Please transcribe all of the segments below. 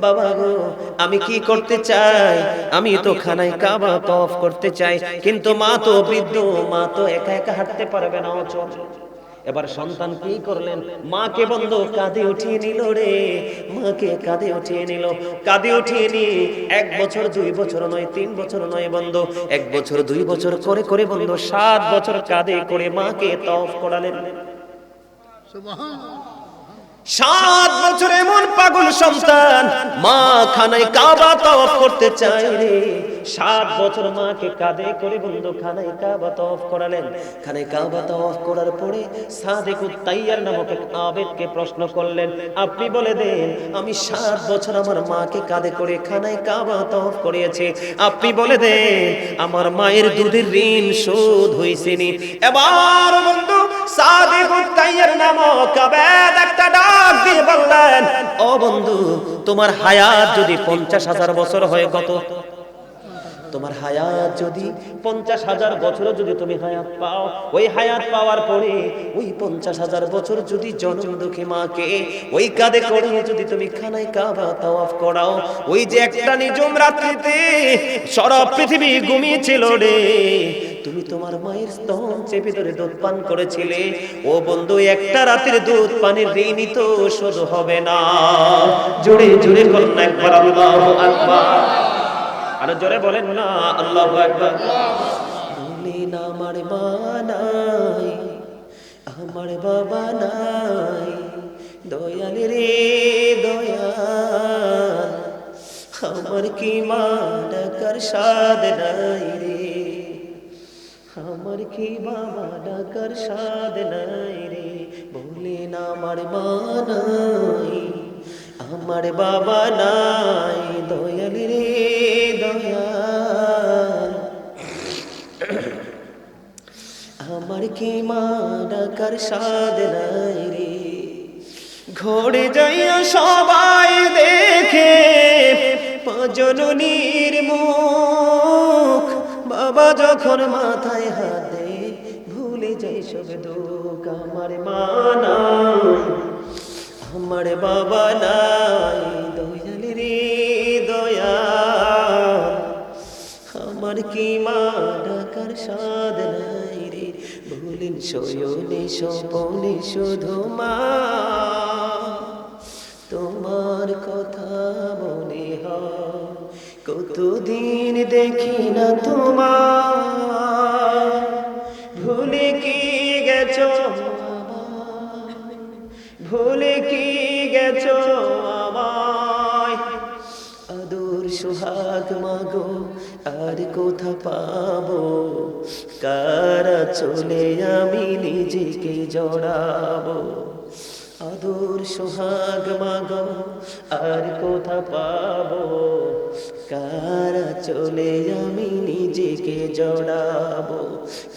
বাবা গো, আমি কি করতে চাই, আমি তো খানায় কাবা তওয়াফ করতে চাই, কিন্তু মা তো বৃদ্ধ, মা তো একা একা হাঁটতে পারবে না, অচল। এবার সন্তান কি করলেন, মাকে বন্ধু কাঁধে উঠিয়ে নিল রে, মাকে কাঁধে উঠিয়ে নিল। কাঁধে উঠিয়ে নিয়ে 1 বছর 2 বছর নয়, 3 বছর নয় বন্ধু, 1 বছর 2 বছর করে করে বন্ধু 7 বছর কাঁধে করে মাকে তওয়াফ করালেন। সুবহানাল্লাহ। 7 বছর এমন পাগল সন্তান, মা খানায় কাবা তওয়াফ করতে চায় রে। 7 বছর মাকে কাঁধে করে বন্ধু খানায় কাবা তওয়াফ করালেন। খানায় কাবা তওয়াফ করার পরে সাদেকুত তাইয়ার নামক এক আবেদকে প্রশ্ন করলেন, আপনি বলে দেন, আমি 7 বছর আমার মাকে কাঁধে করে খানায় কাবা তওয়াফ করিয়েছি, আপনি বলে দেন আমার মায়ের দুধের ঋণ শোধ হইছে নি? এবার বন্ধু সাদেকুত তাইয়ার নামক আবেদ একটা ডাক দিয়ে বললেন, ও বন্ধু, তোমার হায়াত যদি 50,000 বছর হয়, কত তোমার হায়াত যদি 50,000 বছর যদি তুমি হায়াত পাও, ওই হায়াত পাওয়ার পরে ওই 50,000 বছর যদি জনম দুঃখী মাকে ওই কাঁধে করে যদি তুমি খানায় কাবা তাওয়াফ করাও, ওই যে একটা নিঝুম রাত্রিতে সারা পৃথিবী ঘুমিয়েছিল রে, তুমি তোমার মায়ের স্তন চেপে ধরে দুধ পান করেছিলে, ও বন্ধু একটা রাতের দুধ পানির ঋণই তো শোধ হবে না। জোরে জোরে করুন একবার আল্লাহু আকবার, আরো জোরে বলেন না আল্লাহু আকবার। বলেন আমার মা নাই, আমার বাবা নাই, দয়াল রে দয়াল, আমার কি মা ডাকার সাদ নাই রে, আমার কি বাবা ডাকার সাদ নাই রে। বলেন আমার মা নাই, আমার বাবা নাই, দয়াল রে দয়াল, আমার কি মা ডাকার সাদ নাই রে। ঘরে যাইয়া সবাই দেখে জননীর মুখ, বাবা যখন মাথায় হাত দেয় ভুলে যাই সব দুঃখ। আমার মা নাই, আমার বাবা নাই, দয়াল রে দয়াল, আমার কি মা ডাকার সাদ নাই রে। বলেন শয়নে স্বপনে শুধু মা তোমার কথা মনে হয়, কতদিন দেখি না তোমার, ভুলে কি গেছো আমায়, ভুলে কি গেছো আমায়, আদর সোহাগ মাগো আর কোথা পাবো, কারা চলে আমি নিজেকে জড়াবো, আদর সোহাগ মাগো আর কোথা পাবো, কারা চলে আমি নিজেকে জড়াবো,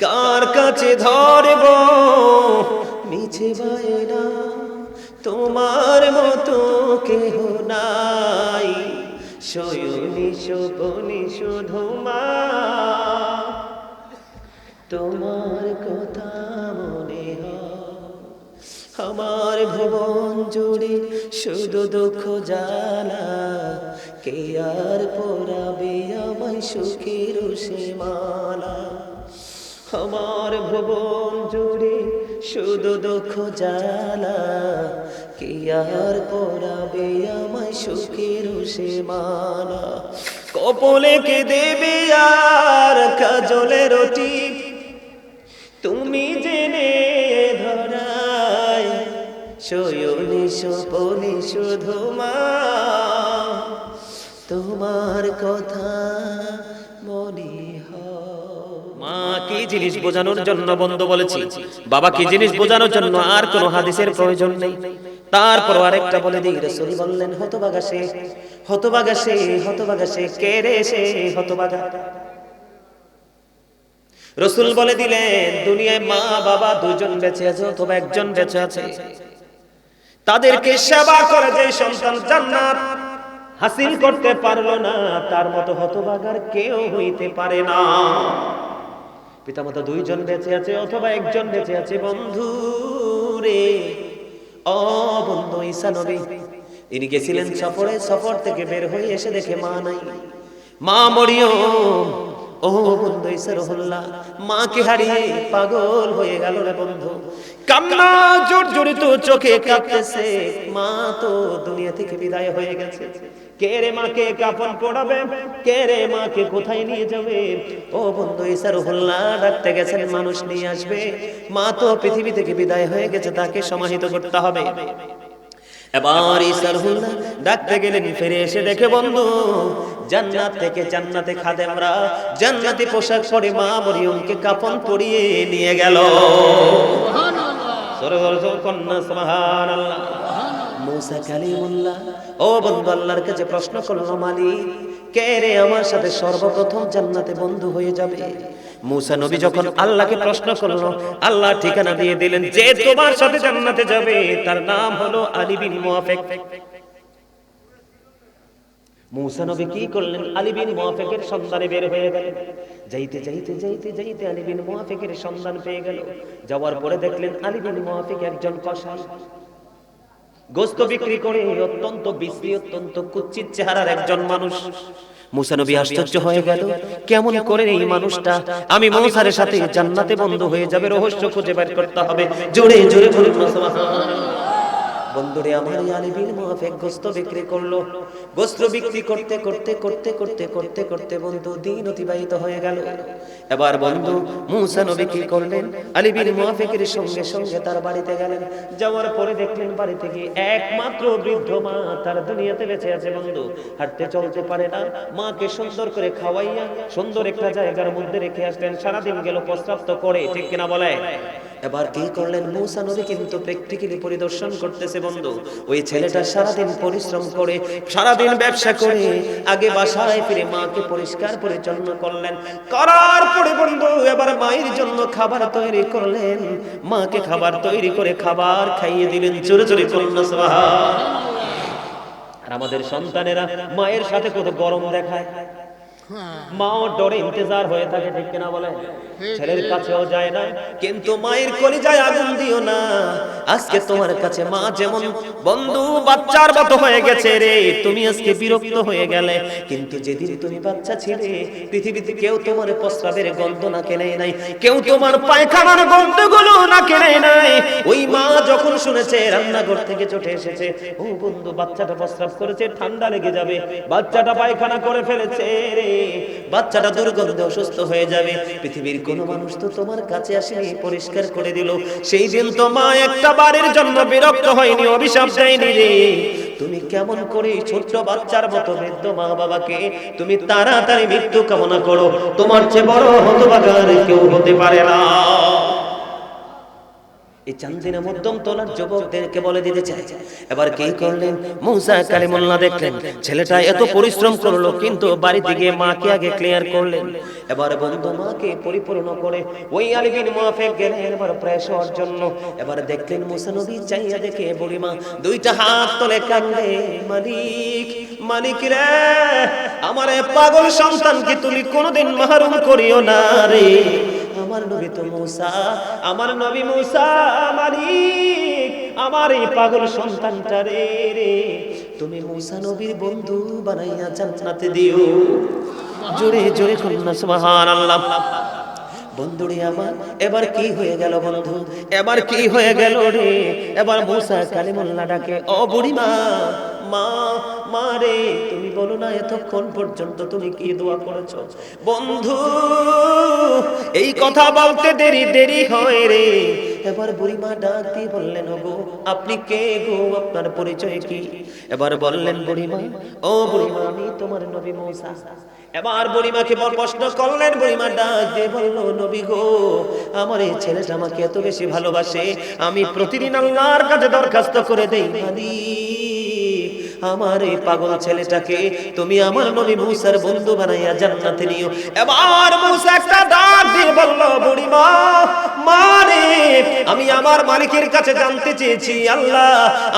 কার কাছে ধরবো মিছে বায়না, তোমার মতো কেহ নাই, শয়নে স্বপনে শুধু মা তোমার কথা মনে হয়। আমার ভুবন জুড়ে শুধু দুঃখ জ্বালা, কে আর পরাবে আমায় সুখের সীমালা, আমার ভুবন জুড়ে শুধু দুঃখ জ্বালা, কে আর পরাবে আমায় সুখের সীমালা, কপলে কে দেবে আর কাজলের টিপ, তুমি জেনে ধরায়, শয়নে স্বপনে শুধু মা তোমার কথা মনে হয়। মা কি জিনিস বোঝানোর জন্য বন্ধু বলেছি, বাবা কি জিনিস বোঝানোর জন্য আর কোনো হাদিসের প্রয়োজন নেই। তারপর আরেকটা বলে দিই, রাসূল বললেন হতভাগা সে, হতভাগা সে, হতভাগা সে, কে রে সে হতভাগা? রাসূল বলে দিলেন, দুনিয়ায় মা বাবা দুজন বেঁচে আছে অথবা একজন বেঁচে আছে, তাদেরকে সেবা করে যে সন্তান জান্নাত হাসিল করতে পারলো না, তার মতো হতভাগার কেউ হইতে পারে না। পিতামাতা দুইজন বেঁচে আছে অথবা একজন বেঁচে আছে, বন্ধু রে ও বন্ধু, ঈসা নবী ইনি গেছিলেন সফরে, সফর থেকে বের হয়ে এসে দেখে মা নাই। মা মরিয়ম, ও বন্ধু ইসরাহুল্লাহ, মাকে হারিয়ে পাগল হয়ে গেল রে বন্ধু। কান্না জর্জরিত চোখে কাঁদতেছে, মা তো দুনিয়া থেকে বিদায় হয়ে গেছে। কে রে মাকে কাফন পরাবে, কে রে মাকে কোথায় নিয়ে যাবে? ও বন্ধু ইসরাহুল্লাহ ডাকতে গেছেন মানুষ নিয়ে আসবে, মা তো পৃথিবী থেকে বিদায় হয়ে গেছে, তাকে সমাহিত করতে হবে। এবার ইসরাহুল্লাহ ডাকতে গেলেন, ফিরে এসে দেখে বন্ধু জান্নাত থেকে জান্নাতে খাদেমরা জান্নাতি পোশাক পরে মা মরিয়মকে কাফন পরিয়ে নিয়ে গেল। সুবহানাল্লাহ। মুসা কালিমুল্লাহ ও বন্ধু আল্লাহর কাছে প্রশ্ন করলো, মালিক কে রে আমার সাথে সর্বপ্রথম জান্নাতে বন্ধু হয়ে যাবে? মুসা নবী যখন আল্লাহকে প্রশ্ন করলো, আল্লাহ ঠিকানা দিয়ে দিলেন, যে তোমার সাথে জান্নাতে যাবে তার নাম হলো আলী বিন মুআফিক। মুসা নবী কি করলেন? আলী বিন মুআফিকের সন্ধানে বের হয়ে গেলেন। যাইতে যাইতে যাইতে যাইতে আলী বিন মুআফিকের সন্ধান পেয়ে গেল। যাওয়ার পরে দেখলেন আলী বিন মুআফিক একজন কসাই, গোশত বিক্রি করে অত্যন্ত বিশ্রী, অত্যন্ত কুৎসিত চেহারার একজন মানুষ। মুসা নবী আশ্চর্য হয়ে গেল, কেমন করে এই মানুষটা আমি মুসার সাথে জান্নাতে বন্ধু হয়ে যাবে? রহস্য খুঁজে বের করতে হবে। জোরে জোরে বলুন সুবহানাল্লাহ। বন্ধুরে আমার আলী বিন মুআফিক গোশত বিক্রি করলো। গোশত বিক্রি করতে করতে করতে করতে করতে করতে বন্ধু দিন অতিবাহিত হয়ে গেল। এবার বন্ধু মুসা নবী কি করলেন? আলী বিন মুআফিকের সঙ্গে সঙ্গে তার বাড়িতে গেলেন। যাওয়ার পরে দেখলেন বাড়িতে গিয়ে একমাত্র বৃদ্ধ মা তার দুনিয়াতে বেঁচে আছে বন্ধু, হাঁটতে চলতে পারে না। মাকে সুন্দর করে খাওয়াইয়া সুন্দর একটা জায়গার মধ্যে রেখে আসলেন। সারাদিন গেল প্রস্রাব তো করে, ঠিক কিনা বলে? এবার কি করলেন? মুসা নবী কিন্তু প্র্যাকটিক্যালি পরিদর্শন করতেছে বন্ধু। ওই ছেলেটা সারাদিন পরিশ্রম করে, সারাদিন ব্যবসা করে আগে বাসায় ফিরে মাকে পরিষ্কার পরিচ্ছন্ন করলেন। করার পরে বন্ধু এবার মায়ের জন্য খাবার তৈরি করলেন। মাকে খাবার তৈরি করে খাবার খাইয়ে দিলেন। চুরি চুরি করলেন সুবহানাল্লাহ। আর আমাদের সন্তানেরা মায়ের সাথে কত গরম দেখায়, মাও ডরে ইন্তজার হয়ে থাকে, ঠিক কিনা বলে? ছেলের কাছেও যায় না, কিন্তু মায়ের কলিজায় আগুন দিও না। আজকে তোমার কাছে মা যেমন বন্ধু বাচ্চার মতো হয়ে গেছে রে, তুমি আজকে বিরক্ত হয়ে গেলে, কিন্তু যেদিন তুমি বাচ্চা ছিলে পৃথিবীতে কেউ তোমার প্রস্রাবের গন্ধ নাকে নেয় নাই, কেউ তোমার পায়খানার গন্ধগুলো নাকে নেয় নাই। ওই মা যখন শুনেছে রান্নাঘর থেকে ছুটে এসেছে, ও বন্ধু বাচ্চাটা প্রস্রাব করেছে, ঠান্ডা লেগে যাবে, বাচ্চাটা পায়খানা করে ফেলেছে রে, বাচ্চাটা দুর্গন্ধে অসুস্থ হয়ে যাবে, পৃথিবীর কোন মানুষ তো তোমার কাছে আসেনি, পরিষ্কার করে দিল। সেই দিন তো মা একটা বারের জন্য বিরক্ত হয়নি, অভিশাপ দেয়নি রে। তুমি কেমন করে ছোট্ট বাচ্চার মতো বৃদ্ধ মা বাবাকে তুমি তাড়াতাড়ি মৃত্যু কামনা করো? তোমার চেয়ে বড় হতভাগা আর কেউ হতে পারে না। এই চান্দিনা মধ্যম তোলার যুবকদেরকে বলে দিতে চাই। এবার কি করলেন? মুসা কালিমুল্লাহ দেখলেন ছেলেটা এত পরিশ্রম করলো, কিন্তু বাড়িতে গিয়ে মাকে আগে ক্লিয়ার করলেন। এবার বন্ধু মাকে পরিপূর্ণ করে ওই আলী বিন মুআফিক গেলেন এবার প্রেস হওয়ার জন্য। এবার দেখলেন মুসা নবী চাইয়া দেখে বুড়িমা দুইটা হাত তোলে কান্দে, মালিক মালিক রে, আমার পাগল সন্তানকে তুমি কোনোদিন মাহরুম করিও না রে। আমার নবী তো মুসা, আমার নবী মুসা, মালিক আমার এই পাগল সন্তানটা রে রে তুমি মুসা নবীর বন্ধু বানাইয়া জান্নাতে দিও। জোরে জোরে কন্যা সুবহানাল্লাহ। বন্ধুরে আমার এবার কি হয়ে গেল বন্ধু, এবার কি হয়ে গেল রে? এবার মুসা কালিমুল্লাহ ডাকে, ও বুড়িমা, মা মা রে, তুমি বলো না এতক্ষণ পর্যন্ত তুমি কি দোয়া করেছো? বন্ধু এই কথা বলতে দেরি দেরি হয় রে। এবার বুড়িমা ডাক দিয়ে বললেন, ওগো আপনি কে গো, আপনার পরিচয় কি? এবার বললেন বুড়িমা, ও বুড়িমা আমি তোমার নবী মুসা। এবার বুড়িমাকে প্রশ্ন করলেন, বুড়িমা ডাক দিয়ে বলল, নবী গো আমার এই ছেলেটা আমাকে এত বেশি ভালোবাসে, আমি প্রতিদিন আল্লাহর কাছে দরখাস্ত করে দেই, আমার এই পাগল ছেলেটাকে তুমি আমার নবী মুসার বন্ধু বানাইয়া জান্নাতে নিও। এবার মুসা একটা ডাক দিয়ে বলল, বুড়িমা মারে আমি আমার মালিকের কাছে জানতে চেয়েছি, আল্লাহ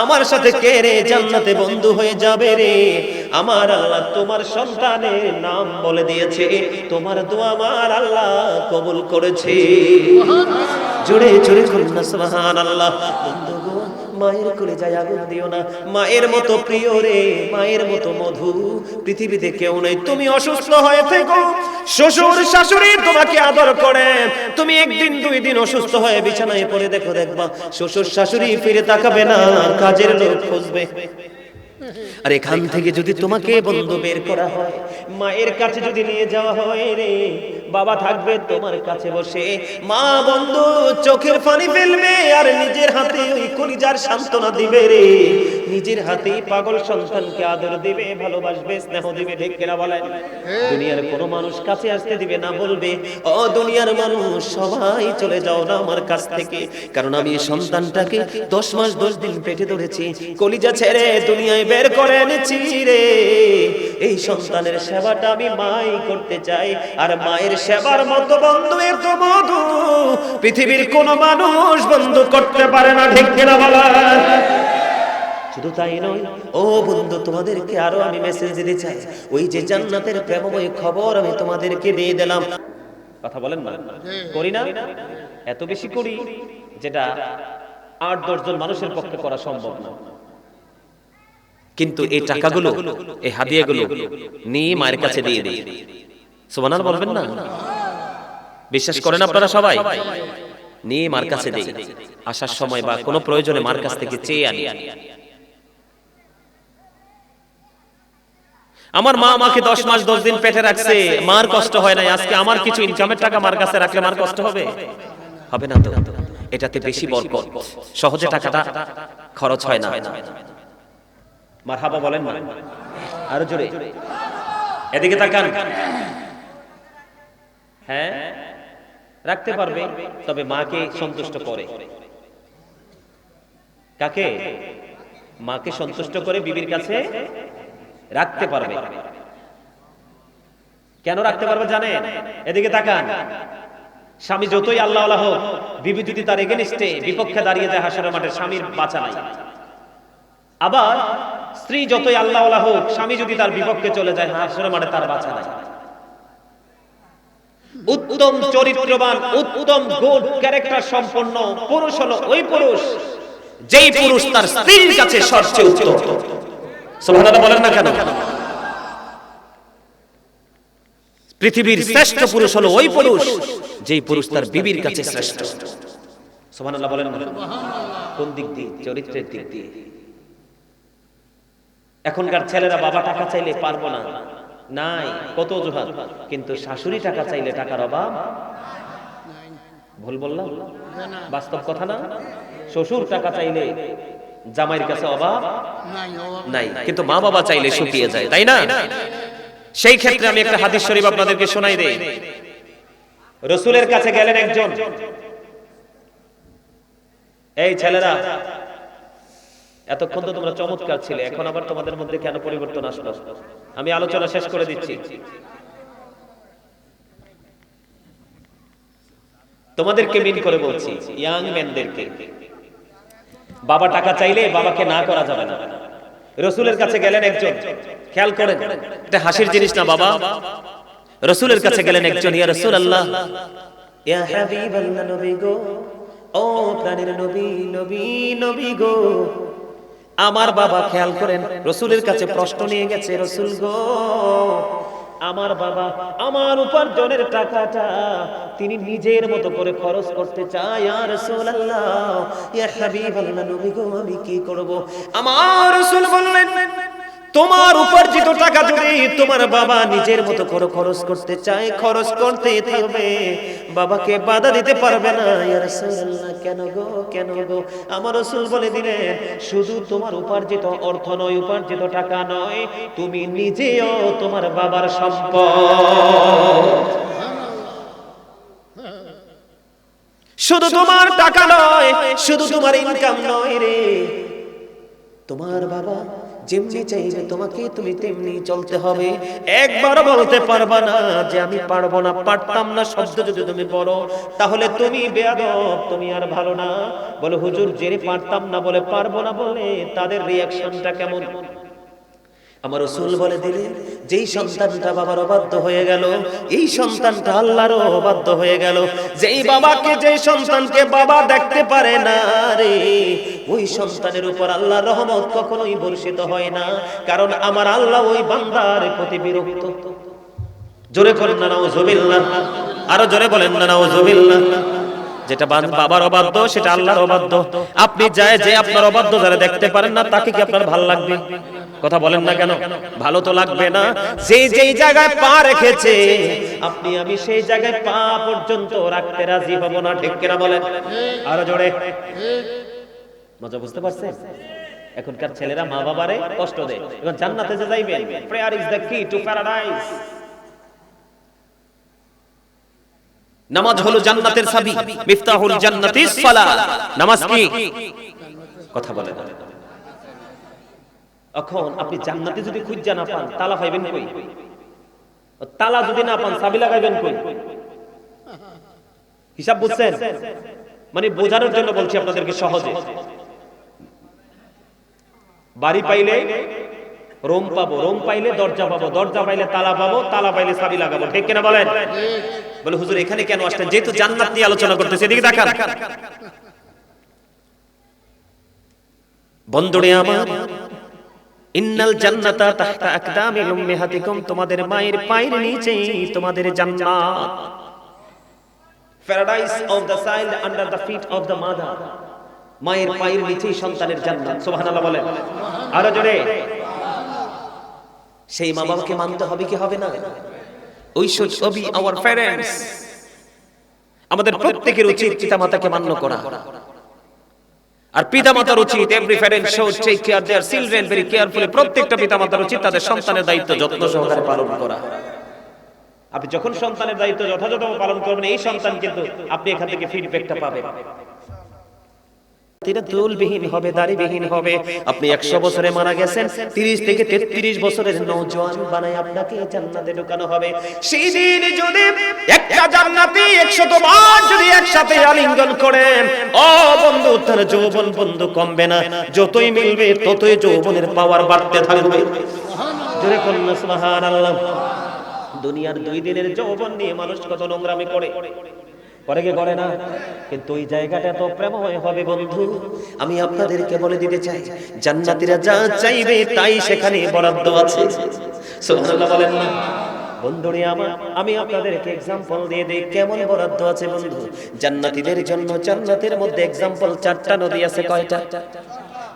আমার সাথে কে রে জান্নাতে বন্ধু হয়ে যাবে রে? আমার আল্লাহ তোমার সন্তানের নাম বলে দিয়েছে, তোমার দোয়া আমার আল্লাহ কবুল করেছে। জোরে জোরে করুন না সুবহানাল্লাহ। বন্ধু গো মায়ের কলিজায় আগুন দিও না। মায়ের মতো প্রিয় রে, মায়ের মতো মধু পৃথিবীতে কেউ নেই। তুমি অসুস্থ হয়ে থেকো, শ্বশুর শাশুড়ি তোমাকে আদর করে, তুমি একদিন দুই দিন অসুস্থ হয়ে বিছানায় পড়ে দেখবা শ্বশুর শাশুড়ি ফিরে তাকাবে না, কাজের লোক খুঁজবে। আর এখান থেকে যদি তোমাকে বন্ধু বের করা হয়, মায়ের কাছে যদি নিয়ে যাওয়া হয় রে, বাবা থাকবে তোমার কাছে বসে, মা বন্ধু চোখের পানি ফেলবে আর নিজের হাতে ওই কলিজার সান্ত্বনা দিবে রে, নিজের হাতেই পাগল সন্তানকে আদর দিবে, ভালোবাসবে, স্নেহ দিবে। ঠিক কিনা বলেন? দুনিয়ার কোনো মানুষ কাছে আসতে দিবে না, বলবে ও দুনিয়ার মানুষ সবাই চলে যাও না আমার কাছ থেকে, কারণ আমি এই সন্তানটাকে 10 মাস 10 দিন পেটে ধরেছি, কলিজা ছেড়ে দুনিয়ায় বের করে এনেছি রে, এই সন্তানের সেবাটা আমি মাই করতে চাই। আর মায়ের সেবার মতো বন্ধু এত মধু পৃথিবীর কোন মানুষ বন্ধু করতে পারে না। ঠিক কিনা বলেন? শুধু তাই নয় ও বন্ধু, তোমাদেরকে আরো আমি মেসেজ দিতে চাই। ওই যে জান্নাতের প্রেমময় খবর আমি তোমাদেরকে দিয়ে দিলাম, কথা বলেন না? করি না? এত বেশি করি যেটা 8-10 জন মানুষের পক্ষে করা সম্ভব না। কিন্তু এই টাকাগুলো, এই হাদিয়াগুলো নিয়ে মায়ের কাছে দিয়ে দিই। সুবহানাল্লাহ বলবেন না? বিশ্বাস করেন আপনারা সবাই? নিয়ে মার কাছে দেই, আসার সময় বা কোনো প্রয়োজনে মার কাছ থেকে চেয়ে আনি। আমার মা আমাকে 10 মাস 10 দিন পেটে রাখছে, মার কষ্ট হয় না। আজকে আমার কিছু ইনকামের টাকা মার কাছে রাখলে মার কষ্ট হবে? হবে না তো। এটাতে বেশি বরকত, সহজে টাকাটা খরচ হয় না। মারহাবা বলেন না? আরো জোরে। এদিকে তাকান। হ্যাঁ, রাখতে পারবে, তবে মাকে সন্তুষ্ট করে। কাকে? মাকে সন্তুষ্ট করে বিবির কাছে রাখতে পারবে। কেন রাখতে পারবে জানেন? এদিকে তাকান। স্বামী যতই আল্লাহওয়ালা হোক, বিবি যদি তার এগেইনস্টে বিপক্ষে দাঁড়িয়ে যায় হাসরের মাঠে, স্বামীর বাঁচা নাই। আবার স্ত্রী যতই আল্লাহওয়ালা হোক, স্বামী যদি তার বিপক্ষে চলে যায় হাসরের মাঠে, তার বাঁচা নাই। উত্তম চরিত্রবান, উত্তম গুড ক্যারেক্টার সম্পন্ন পুরুষ হলো ওই পুরুষ যেই পুরুষ তার স্ত্রীর কাছে সবচেয়ে উত্তম। সুবহানাল্লাহ বলেন না কেন? পৃথিবীর শ্রেষ্ঠ পুরুষ হলো ওই পুরুষ যেই পুরুষ তার বিবির কাছে শ্রেষ্ঠ। সুবহানাল্লাহ বলেন না? কোন দিক দিয়ে? চরিত্রের দিক দিয়ে। এখনকার ছেলেরা বাবা টাকা চাইলে পারবো না, নাই, কত অজুহাত, কিন্তু শাশুড়ি টাকা চাইলে টাকার অভাব। ভুল বললাম? বাস্তব কথা না? শ্বশুর টাকা চাইলে জামাইয়ের কাছে অভাব নাই, কিন্তু মা বাবা চাইলে শুকিয়ে যায়, তাই না? সেই ক্ষেত্রে আমি একটা হাদিস শরীফ আপনাদেরকে শোনাই দেই। রাসূলের কাছে গেলেন একজন। এই ছেলেরা, এতক্ষণ তো তোমরা চমৎকার ছিলে, এখন আবার তোমাদের মধ্যে কেন পরিবর্তন আসলো? আমি আলোচনা শেষ করে দিচ্ছি। তোমাদেরকে মিন করে বলছি, ইয়াং ম্যানদেরকে। বাবা টাকা চাইলে বাবাকে না করা যাবে না। রাসূলের কাছে গেলেন একজন, খেয়াল করেন, এটা হাসির জিনিস না বাবা। রাসূলের কাছে গেলেন একজন, ইয়া রাসূলুল্লাহ, ইয়া হাবিবাল্লাহ, নবী গো, ও প্রাণের নবী, নবী, নবী গো, আমার বাবা, খেয়াল করেন, রাসূলের কাছে প্রশ্ন নিয়ে গেছে, রাসূল গো, আমার বাবা আমার উপার্জনের টাকাটা তিনি নিজের মতো করে খরচ করতে চায়। ইয়া রাসূলুল্লাহ, ইয়া হাবিবাল্লাহ, নবী গো, আমি কি করব? আমার রাসূল বললেন, তোমার উপার্জিত টাকা যদি তোমার বাবা নিজের মতো করে খরচ করতে চায়, খরচ করতেই থাকবে, বাবাকে বাধা দিতে পারবে না। ইয়া রাসূলুল্লাহ, কেন গো, কেন গো? আমার রাসূল বলে দিলেন, শুধু তোমার উপার্জিত অর্থ নয়, উপার্জিত টাকা নয়, তুমি নিজেও তোমার বাবার সম্পদ। শুধু তোমার টাকা নয়, শুধু তোমার ইনকাম নয় রে, তোমার বাবা যেমনি চাইবে তোমাকে তুমি তেমনি চলতে হবে। একবার বলতে পারবা না যে আমি পারবো না, পারতাম না শব্দ যদি তুমি বলো, তাহলে তুমি বেয়াদব, তুমি আর ভালো না। বলে হুজুর, যে পারতাম না বলে পারবো না বলে তাদের রিঅ্যাকশনটা কেমন? আমার রাসূল বলে দিলেন, যেই সন্তানটা বাবার অবাধ্য হয়ে গেল, এই সন্তানটা আল্লাহরও অবাধ্য হয়ে গেল। যেই বাবাকে, যেই সন্তানকে বাবা দেখতে পারে না রে, ওই সন্তানের উপর আল্লাহর রহমত কখনোই বর্ষিত হয় না, কারণ আমার আল্লাহ ওই বান্দার প্রতি বিরক্ত। জোরে করেন না নাউজুবিল্লাহ, আরো জোরে বলেন না নাউজুবিল্লাহ। যেটা বাবার অবাধ্য সেটা আল্লাহর অবাধ্য। আপনি যায় যে আপনার অবাধ্য যারা দেখতে পারেন না, তাকে কি আপনার ভালো লাগবে? কথা বলেন না কেন? ভালো তো লাগবে না। যেই জায়গায় পা রেখেছে আপনি আমি, সেই জায়গায় পা পর্যন্ত রাখতে রাজি হব না, ঠিক কিনা বলেন? আরো জোরে। মজা বুঝতে পারছেন? এখনকার ছেলেরা মা বাবারে কষ্ট দেয়। এখন জান্নাতে যে যাইবেন, প্রেয়ার ইজ দ্য কি টু প্যারাডাইস। নামাজ হলো জান্নাতের চাবি, মিফতাহুল জান্নাতিস সালাত। নামাজ কি? কথা বলেন। এখন আপনি জান্নাতে যদি খুঁজে না পান, তালা পাইবেন কই? তালা যদি না পান, চাবি লাগাইবেন কই? হিসাব বুঝছেন? মানে বোঝানোর জন্য বলছি আপনাদেরকে সহজে। বাড়ি পাইলে রুম পাবো, রুম পাইলে দরজা পাবো, দরজা পাইলে তালা পাবো, তালা পাইলে চাবি লাগাবো, ঠিক কিনা বলেন? বলে হুজুর এখানে কেন আসলেন? যেহেতু জান্নাত নিয়ে আলোচনা করতেছে, এদিকে দেখান। বন্ধুরে আমার, ইন্নাল জান্নাতা তাহতা আকদামিল উম্মাহাতিকুম, তোমাদের মায়ের পায়ের নিচেই তোমাদের জান্নাত। Paradise of the child under the feet of the mother. মায়ের পায়ের নিচেই সন্তানের জান্নাত। সুবহানাল্লাহ বলেন, আরো জোরে। সেই মা বাবাকে মানতে হবে কি হবে না? We should obey our parents. আমাদের প্রত্যেকের উচিত পিতামাতাকে মান্য করা। আর পিতামাতার উচিত, every parent should take care their children very carefully. প্রত্যেকটা পিতামাতার উচিত তাদের সন্তানের দায়িত্ব যত্ন সহকারে পালন করা। আপনি যখন সন্তানের দায়িত্ব যথাযথভাবে পালন করবেন, এই সন্তান কিন্তু আপনি এখান থেকে ফিডব্যাকটা পাবেন। চুলবিহীন হবে, দাড়িবিহীন হবে। আপনি 100 বছরে মারা গেছেন, 30 থেকে 33 বছরের নওজোয়ান বানায় আপনাকে জান্নাতে ঢোকানো হবে। সেই দিন যদি একটা জান্নাতি 100 বার যদি একসাথে আলিঙ্গন করেন, ও বন্ধু, তার যৌবন বন্ধু কমবে না, যতই মিলবে ততই যৌবনের পাওয়ার বাড়তে থাকবে। জোরে বলুন সুবহানাল্লাহ। দুনিয়ার 2 দিনের যৌবন নিয়ে মানুষ কত নোংরামি করে কি করে না? কিন্তু ওই জায়গাটা তো প্রেমময় হবে বন্ধু। আমি আপনাদেরকে বলে দিতে চাই, জান্নাতীরা যা চাইবে তাই সেখানে বরাদ্দ আছে। সুবহানাল্লাহ বলেন না বন্ধুরে আমার? আমি আপনাদেরকে एग्जांपल দিয়ে দেই কেমন বরাদ্দ আছে বন্ধু। জান্নাতীদের জন্য জান্নাতের মধ্যে एग्जांपल 4টা নদী আছে। কয়টা?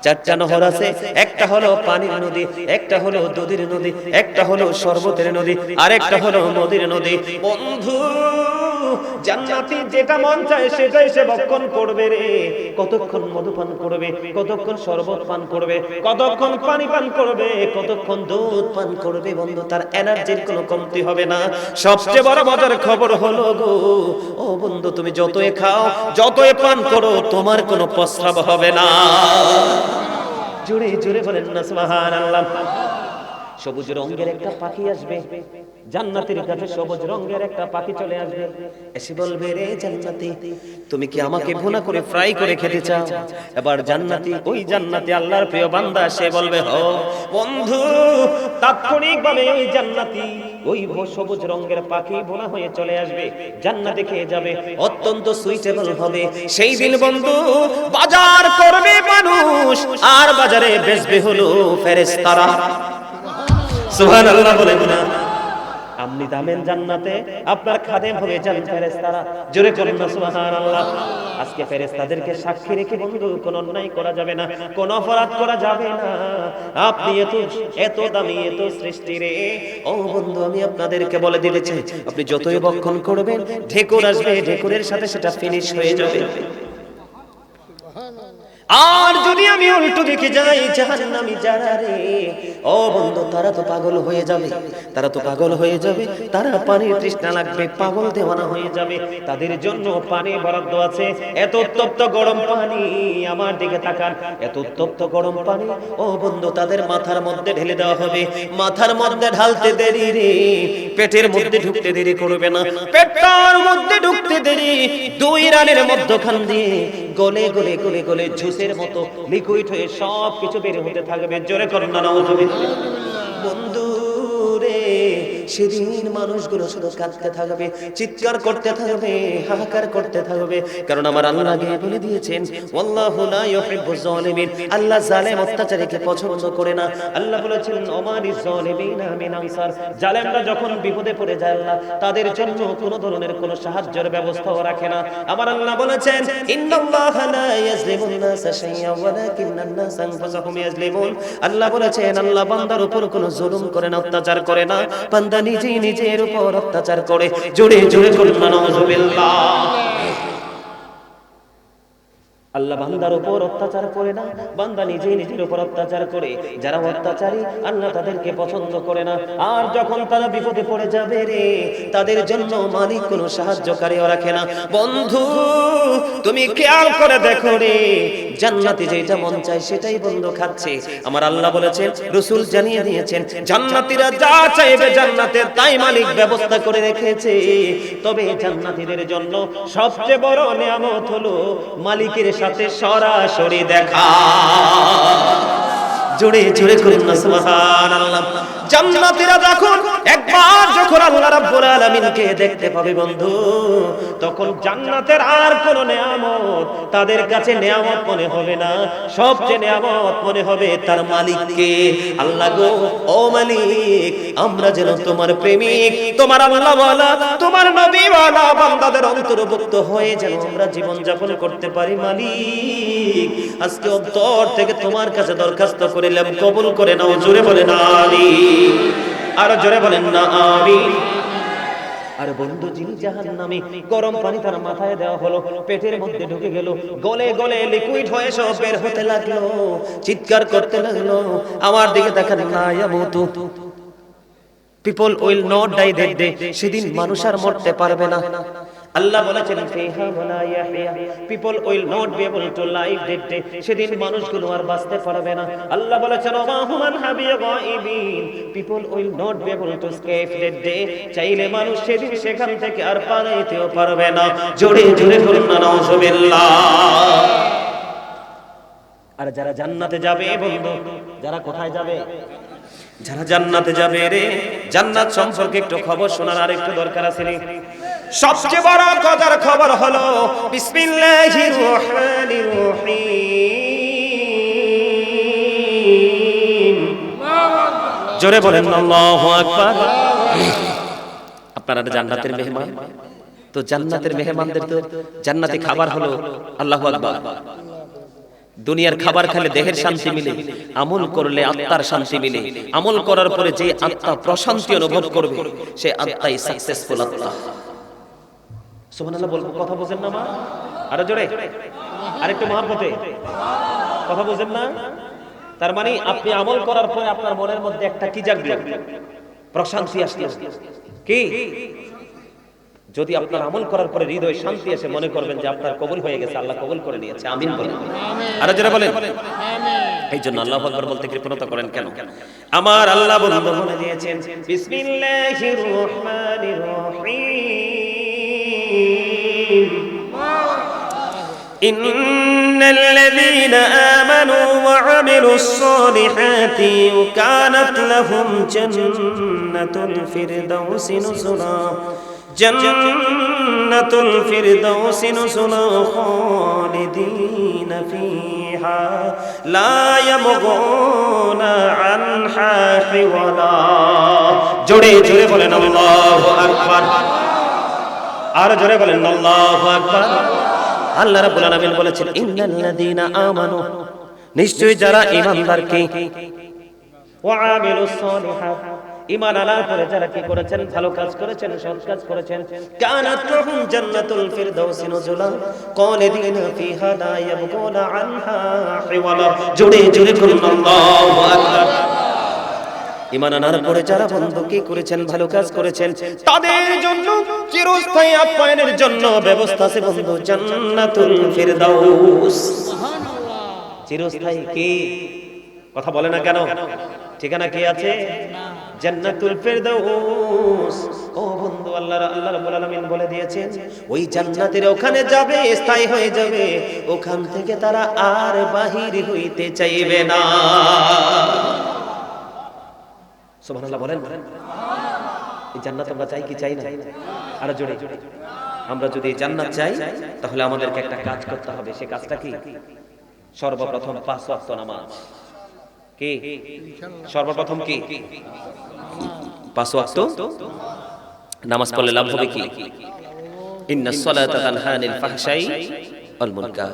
4টা নহর আছে। একটা হলো পানির নদী, একটা হলো দুধের নদী, একটা হলো শরবতের নদী, আর একটা হলো মদির নদী। বন্ধু, জান্নাতি যেটা মন চায় সেটাই সে ভক্ষণ করবে রে। কতক্ষণ মধু পান করবে, কতক্ষণ শরবত পান করবে, কতক্ষণ পানি পান করবে, কতক্ষণ দুধ পান করবে বন্ধু, তার এনার্জির কোনো কমতি হবে না। সবচেয়ে বড় মজার খবর হলো গো, ও বন্ধু, তুমি যতই খাও, যতই পান করো, তোমার কোনো প্রস্রাব হবে না। জোরে জোরে বলেন না সুবহানাল্লাহ। সবুজ রঙের একটা পাখি আসবে জান্নাতের কাছে, সবুজ রঙের একটা পাখি চলে আসবে, এসে বলবে, রে জান্নাতি, তুমি কি আমাকে ভুনা করে ফ্রাই করে খেতে চাও? এবার জান্নাতি, ওই জান্নাতি আল্লাহর প্রিয় বান্দা, সে বলবে হ। বন্ধু, তাৎক্ষণিকভাবে ওই জান্নাতি, ওই সবুজ রঙের পাখি ভুনা হয়ে চলে আসবে, জান্নাতে খেয়ে যাবে, অত্যন্ত সুইটেবল হবে। সেই দিন বন্ধু বাজার করবে মানুষ, আর বাজারে বেচবে হলো ফেরেশতারা। সুবহানাল্লাহ বলেন না? আপনি দামেন জান্নাতে, আপনার খাদেম হবে ফেরেশতারা। জোরে করুন না সুবহানাল্লাহ। আজকে ফেরেশতাদেরকে সাক্ষী রেখে বন্ধু কোনো অন্যায় করা যাবে না, কোনো অপরাধ করা যাবে না। আপনি এত দামি, এত সৃষ্টি রে। ও বন্ধু, আমি আপনাদেরকে বলে দিতে চাই, আপনি যতই বক্ষণ করবেন, ঢেকুর আসবে, ঢেকুরের সাথে সেটা ফিনিশ হয়ে যাবে। আর যদি আমি উল্টো দিকে যাই, জাহান্নামী যারা রে, ও বন্ধু, তারা তো পাগল হয়ে যাবে, তারা তো পাগল হয়ে যাবে, তারা পানির তৃষ্ণা লাগবে, পাগল দেওয়ানা হয়ে যাবে। তাদের জন্য পানি বরাদ্দ আছে। এত উত্তপ্ত গরম পানি, আমার দিকে তাকান, এত উত্তপ্ত গরম পানি, ও বন্ধু, তাদের মাথার মধ্যে ঢেলে দেওয়া হবে। মাথার মধ্যে ঢালতে দেরি রে, পেটের মধ্যে ঢুকতে দেরি করবে না, পেটটার মধ্যে ঢুকতে দেরি, 2 রানের মধ্যখান দিয়ে গলে গলে গলে গলে জুসের মতো লিকুইড হয়ে সব কিছু বের হতে থাকবে। জোরে করুন না নাউজুবিল্লাহ। সেদিন মানুষগুলো শুধু কাঁদতে থাকবে, চিৎকার করতে থাকবে, হাহাকার করতে থাকবে। কারণ আমার আল্লাহ আগে বলে দিয়েছেন, ওয়াল্লাহু লা ইউহিব্বুজ জালিমিন, আল্লাহ জালেম অত্যাচারীকে পছন্দ করে না। আল্লাহ বলেছেন, ওমারিজ জালিমিনা মিন আনসার, জালেমরা যখন বিপদে পড়ে যায় আল্লাহ তাদের জন্য কোন ধরনের কোন সাহায্যের ব্যবস্থাও রাখে না। আমার আল্লাহ বলেছেন, ইন্নাল্লাহা লা ইয়াজলিমুন নাসা শাইআ ওয়ালাকিন্নান নাসা আনফুসাহুম ইয়াজলিমুন। আল্লাহ বলেছেন, আল্লাহ বান্দার উপর কোনো জুলুম করে না, অত্যাচার করে না, বান্দা নিজেই নিজের উপর অত্যাচার করে। জোরে জোরে বলুন নাউযুবিল্লাহ। আল্লাহ বান্দার উপর অত্যাচার করে না, বান্দা নিজেই নিজের উপর অত্যাচার করে। যারা অত্যাচারী আল্লাহ তাদেরকে পছন্দ করে না। আর যখন তারা বিপদে পড়ে যাবে রে, তাদের জন্য মালিক কোনো সাহায্যকারীও রাখে না। বন্ধু তুমি খেয়াল করে দেখো রে, জান্নাতে যেটা মন চায় সেটাই বন্ধু খাচ্ছে। আমার আল্লাহ বলেছেন, রাসূল জানিয়ে দিয়েছেন, জান্নাতীরা যা চাইবে জান্নাতে তাই মালিক ব্যবস্থা করে রেখেছে। তবে জান্নাতীদের জন্য সবচেয়ে বড় নিয়ামত হলো মালিকের সাথে সরাসরি দেখা। জোরে জোরে করুন না সুবহানাল্লাহ। জান্নাতীরা একবার যখন আল্লাহ রাব্বুল আলামিনকে দেখতে পাবে বন্ধু, তখন জান্নাতের আর কোনো নিয়ামত তাদের কাছে নিয়ামত মনে হবে না। সবচেয়ে নিয়ামত মনে হবে তার মালিককে। আল্লাহ গো, ও মালিক, আমরা যেন তোমার প্রেমিক, তোমার আল্লাহওয়ালা, তোমার নবীওয়ালা বান্দাদের অন্তর্ভুক্ত হয়ে যেন আমরা জীবন যাপন করতে পারি। মালিক, আজকে অন্তর থেকে তোমার কাছে দরখাস্ত করিলাম, কবুল করে নাও। জোরে বলেন আমিন। আর জোরে বলেন না আমিন। আর বন্ধু, যিনি জাহান্নামী, গরম পানি তার মাথায় দেওয়া হলো, পেটের মধ্যে ঢুকে গেল, গলে গলে লিকুইড হয়ে সব বের হতে লাগলো, চিৎকার করতে লাগলো, আমার দিকে দেখেন না, ইয়ামুতু people will not die that day, সেদিন মানুষ আর মরতে পারবে না। আল্লাহ বলেছেন, ফিহা ওয়ালা ইয়াহইয়া, people will not be able to live that day, সেদিন মানুষগুলো আর বাঁচতে পারবে না। আল্লাহ বলেছেন, ওমা হুমান হাবিয়া গায়িবিন, people will not be able to escape that day, চাইলে মানুষ সেদিন সেখান থেকে আর পালাইতেও পারবে না। জোরে জোরে বলুন না নাউযুবিল্লাহ। আর যারা জান্নাতে যাবে বন্ধু, যারা কোথায় যাবে? যারা জান্নাতে যাবে রে, জান্নাত সম্পর্কে একটু খবর শোনার আর একটু দরকার আছে রে। সবচেয়ে বড় কথার খবর হলো বিসমিল্লাহির রহমানির রহিম। জোরে বলেন আল্লাহু আকবার। আপনারা জান্নাতের মেহমান, তো জান্নাতের মেহমানদের তো জান্নাতে খাবার হলো আল্লাহু আকবার। দুনিয়ার খাবার খেলে দেহের শান্তি মিলে, আমল করলে আত্মার শান্তি মিলে। আমল করার পরে যে আত্মা প্রশান্তি অনুভব করবে, সে আত্মাই সাকসেসফুল আত্মা। সুবহানাল্লাহ বলবো, কথা বুঝেন না মা? আরো জোরে, আরেকটু মহব্বতে কথা বুঝেন না? তার মানে আপনি আমল করার পরে আপনার মনের মধ্যে একটা কি জাগলো? প্রশান্তি আসলো। কি? যদি আপনার আমল করার পরে হৃদয়ে শান্তি আসে, মনে করবেন যে আপনার কবুল হয়ে গেছে, আল্লাহ কবুল করে নিয়েছে। আমিন বলেন। আরো যারা বলেন আমিন। এই জন্য আল্লাহু আকবার বলতে কৃপণতা করেন কেন? আমার আল্লাহ বন্ধু বলে দিয়েছেন, বিসমিল্লাহির রহমানির রহিম। ইন্নাল্লাযীনা আমানু ওয়া আমিলুস সালিহাতি কানাত লাহুম জান্নাতুল ফিরদাউসি নুজুলা। জান্নাতুল ফিরদাউসি নুজুলা খালিদিনা ফিহা লা ইয়াবগুনা আনহা হিওয়ালা। জোরে জোরে বলেন আল্লাহু আকবার। আর জোরে বলেন আল্লাহু আকবার। আল্লাহ রাব্বুল আলামিন বলেছেন, ইন্নাল্লাযীনা আমানু, নিশ্চয়ই যারা ঈমানদারকে, ওয়া আমিলুস সালিহাত, ঈমান আনার পরে যারা কি করেছেন? ভালো কাজ করেছেন, সৎ কাজ করেছেন। কানাত লাহুম জান্নাতুল ফিরদাউসি নুজুলা খালিদিনা ফিহা লা ইয়াবগুনা আনহা হিওয়ালা। জোরে জোরে করুন আল্লাহু আকবার। ঈমান আনার পরে যারা বন্ধু কি করেছেন? ভালো কাজ করেছেন, তাদের জন্য চিরস্থায়ী আপ্যায়নের জন্য ব্যবস্থা আছে বন্ধু, জান্নাতুল ফিরদাউস। চিরস্থায়ী কি? কথা বলে না কেন? ঠিকানা কি আছে? জান্নাতুল ফিরদাউস। ও বন্ধু, আল্লাহ রাব্বুল আলামিন বলে দিয়েছেন, ওই জান্নাতের ওখানে যাবে, স্থায়ী হয়ে যাবে, ওখান থেকে তারা আর বাহির হইতে চাইবে না। সুবহানাল্লাহ বলেন। এই জান্নাত আমরা চাই কি চাই না? আরো জোরে। আমরা যদি এই জান্নাত চাই তাহলে আমাদেরকে একটা কাজ করতে হবে। সে কাজটা কি? সর্বপ্রথম 5 ওয়াক্ত নামাজ। কি সর্বপ্রথম কি? 5 ওয়াক্ত নামাজ পড়লে লাভ হবে কি? ইন্নাস সালাতা তানহা আনিল ফাহশাই ওয়াল মুনকার।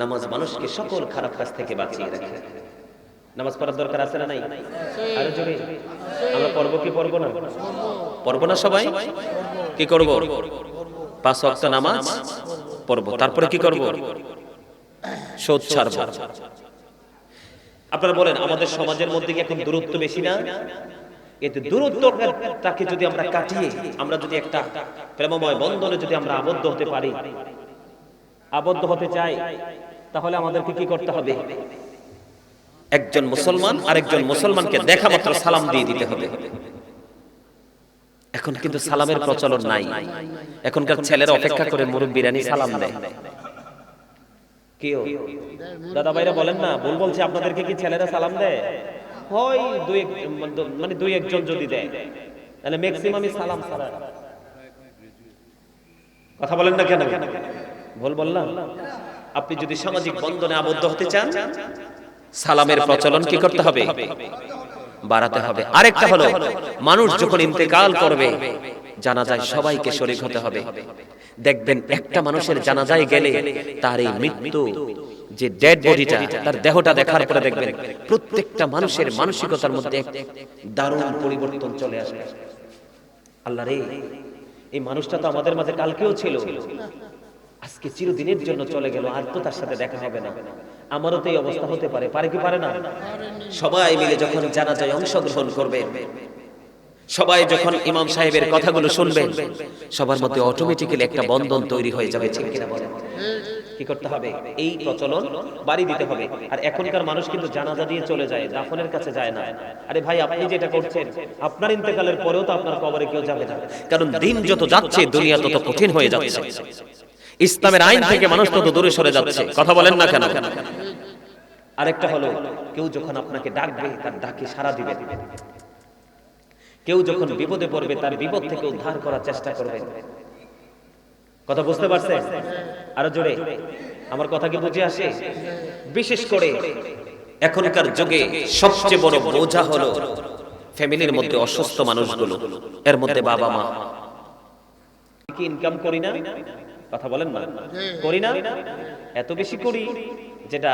নামাজ মানুষকে সকল খারাপ কাজ থেকে বাঁচিয়ে রাখে। নামাজ পড়ার দরকার আছে না নাই? আরো জোরে। আমরা পড়ব কি পড়ব না? পড়ব না সবাই? কি করব? 5 ওয়াক্ত নামাজ পড়ব। তারপরে কি করব? সুদ ছাড়ব। আপনারা বলেন আমাদের সমাজের মধ্যে কি এখন দূরত্ব বেশি না? এতে দূরত্বটাকে যদি আমরা কাটিয়ে আমরা যদি একটা প্রেমময় বন্ধনে যদি আমরা আবদ্ধ হতে পারি, আবদ্ধ হতে চাই, তাহলে আমাদেরকে কি করতে হবে? একজন মুসলমান আরেকজন মুসলমানকে দেখা মাত্র সালাম দিয়ে দিতে হবে। এখন কিন্তু সালামের প্রচলন নাই। এখনকার ছেলেরা অপেক্ষা করে মুরব্বিরা নি সালাম দেয়। কেউ দাদা ভাইরা বলেন না, ভুল বলছে আপনাদেরকে কি ছেলেরা সালাম দেয়? হয় দুই একজন যদি দেয়, তাহলে ম্যাক্সিমামই সালাম ছাড়া। কথা বলেন না কেন? ভুল বললাম? আপনি যদি সামাজিক বন্ধনে আবদ্ধ হতে চান, সালামের প্রচলন কি করতে হবে? বাড়াতে হবে। আরেকটা হলো, মানুষ যখন ইন্তেকাল করবে জানাজায় সবাইকে শরীক হতে হবে। দেখবেন একটা মানুষের জানাজায় গেলে তার এই মৃত্যু যে ডেড বডিটা, তার দেহটা দেখার পরে দেখবেন প্রত্যেকটা মানুষের মানসিকতার মধ্যে এক দারুণ পরিবর্তন চলে আসবে। আল্লাহ রে, এই মানুষটা তো আমাদের মাঝে কালকেও ছিল, আজকে চিরদিনের জন্য চলে গেল, আর তো তার সাথে দেখা হবে না। আমারও তো এই অবস্থা হতে পারে, পারে কি পারে না? সবাই মিলে যখন জানাজায় অংশগ্রহণ করবে, সবাই যখন ইমাম সাহেবের কথাগুলো শুনবেন, সবার মধ্যে অটোমেটিক্যালি একটা বন্ধন তৈরি হয়ে যাবে। ঠিক কিনা বলেন? কি করতে হবে? এই প্রচলন বাড়ি দিতে হবে। আর এখনকার মানুষ কিন্তু জানাজা দিয়ে চলে যায়, দাফনের কাছে যায় না। আরে ভাই, আপনি যেটা করছেন, আপনার ইন্তেকালের পরেও তো আপনার কবরে কেউ যাবে না। কারণ দিন যত যাচ্ছে দুনিয়া তত কঠিন হয়ে যাচ্ছে। ইসলামের আইন থেকে মানুষ তত দূরে সরে যাচ্ছে। কথা বলেন না কেন? আরেকটা হলো, কেউ যখন আপনাকে ডাকবে তার ডাকে সাড়া দিবেন। কেউ যখন বিপদে পড়বে তার বিপদ থেকে উদ্ধার করার চেষ্টা করবেন। কথা বুঝতে পারছেন? আরো জোরে। আমার কথা কি বুঝে আসে? বিশেষ করে এখনকার যুগে সবচেয়ে বড় বোঝা হলো ফ্যামিলির মধ্যে অসুস্থ মানুষগুলো, এর মধ্যে বাবা মা। কি ইনকাম করি না? কথা বলেন না? করি না? এত বেশি করি যেটা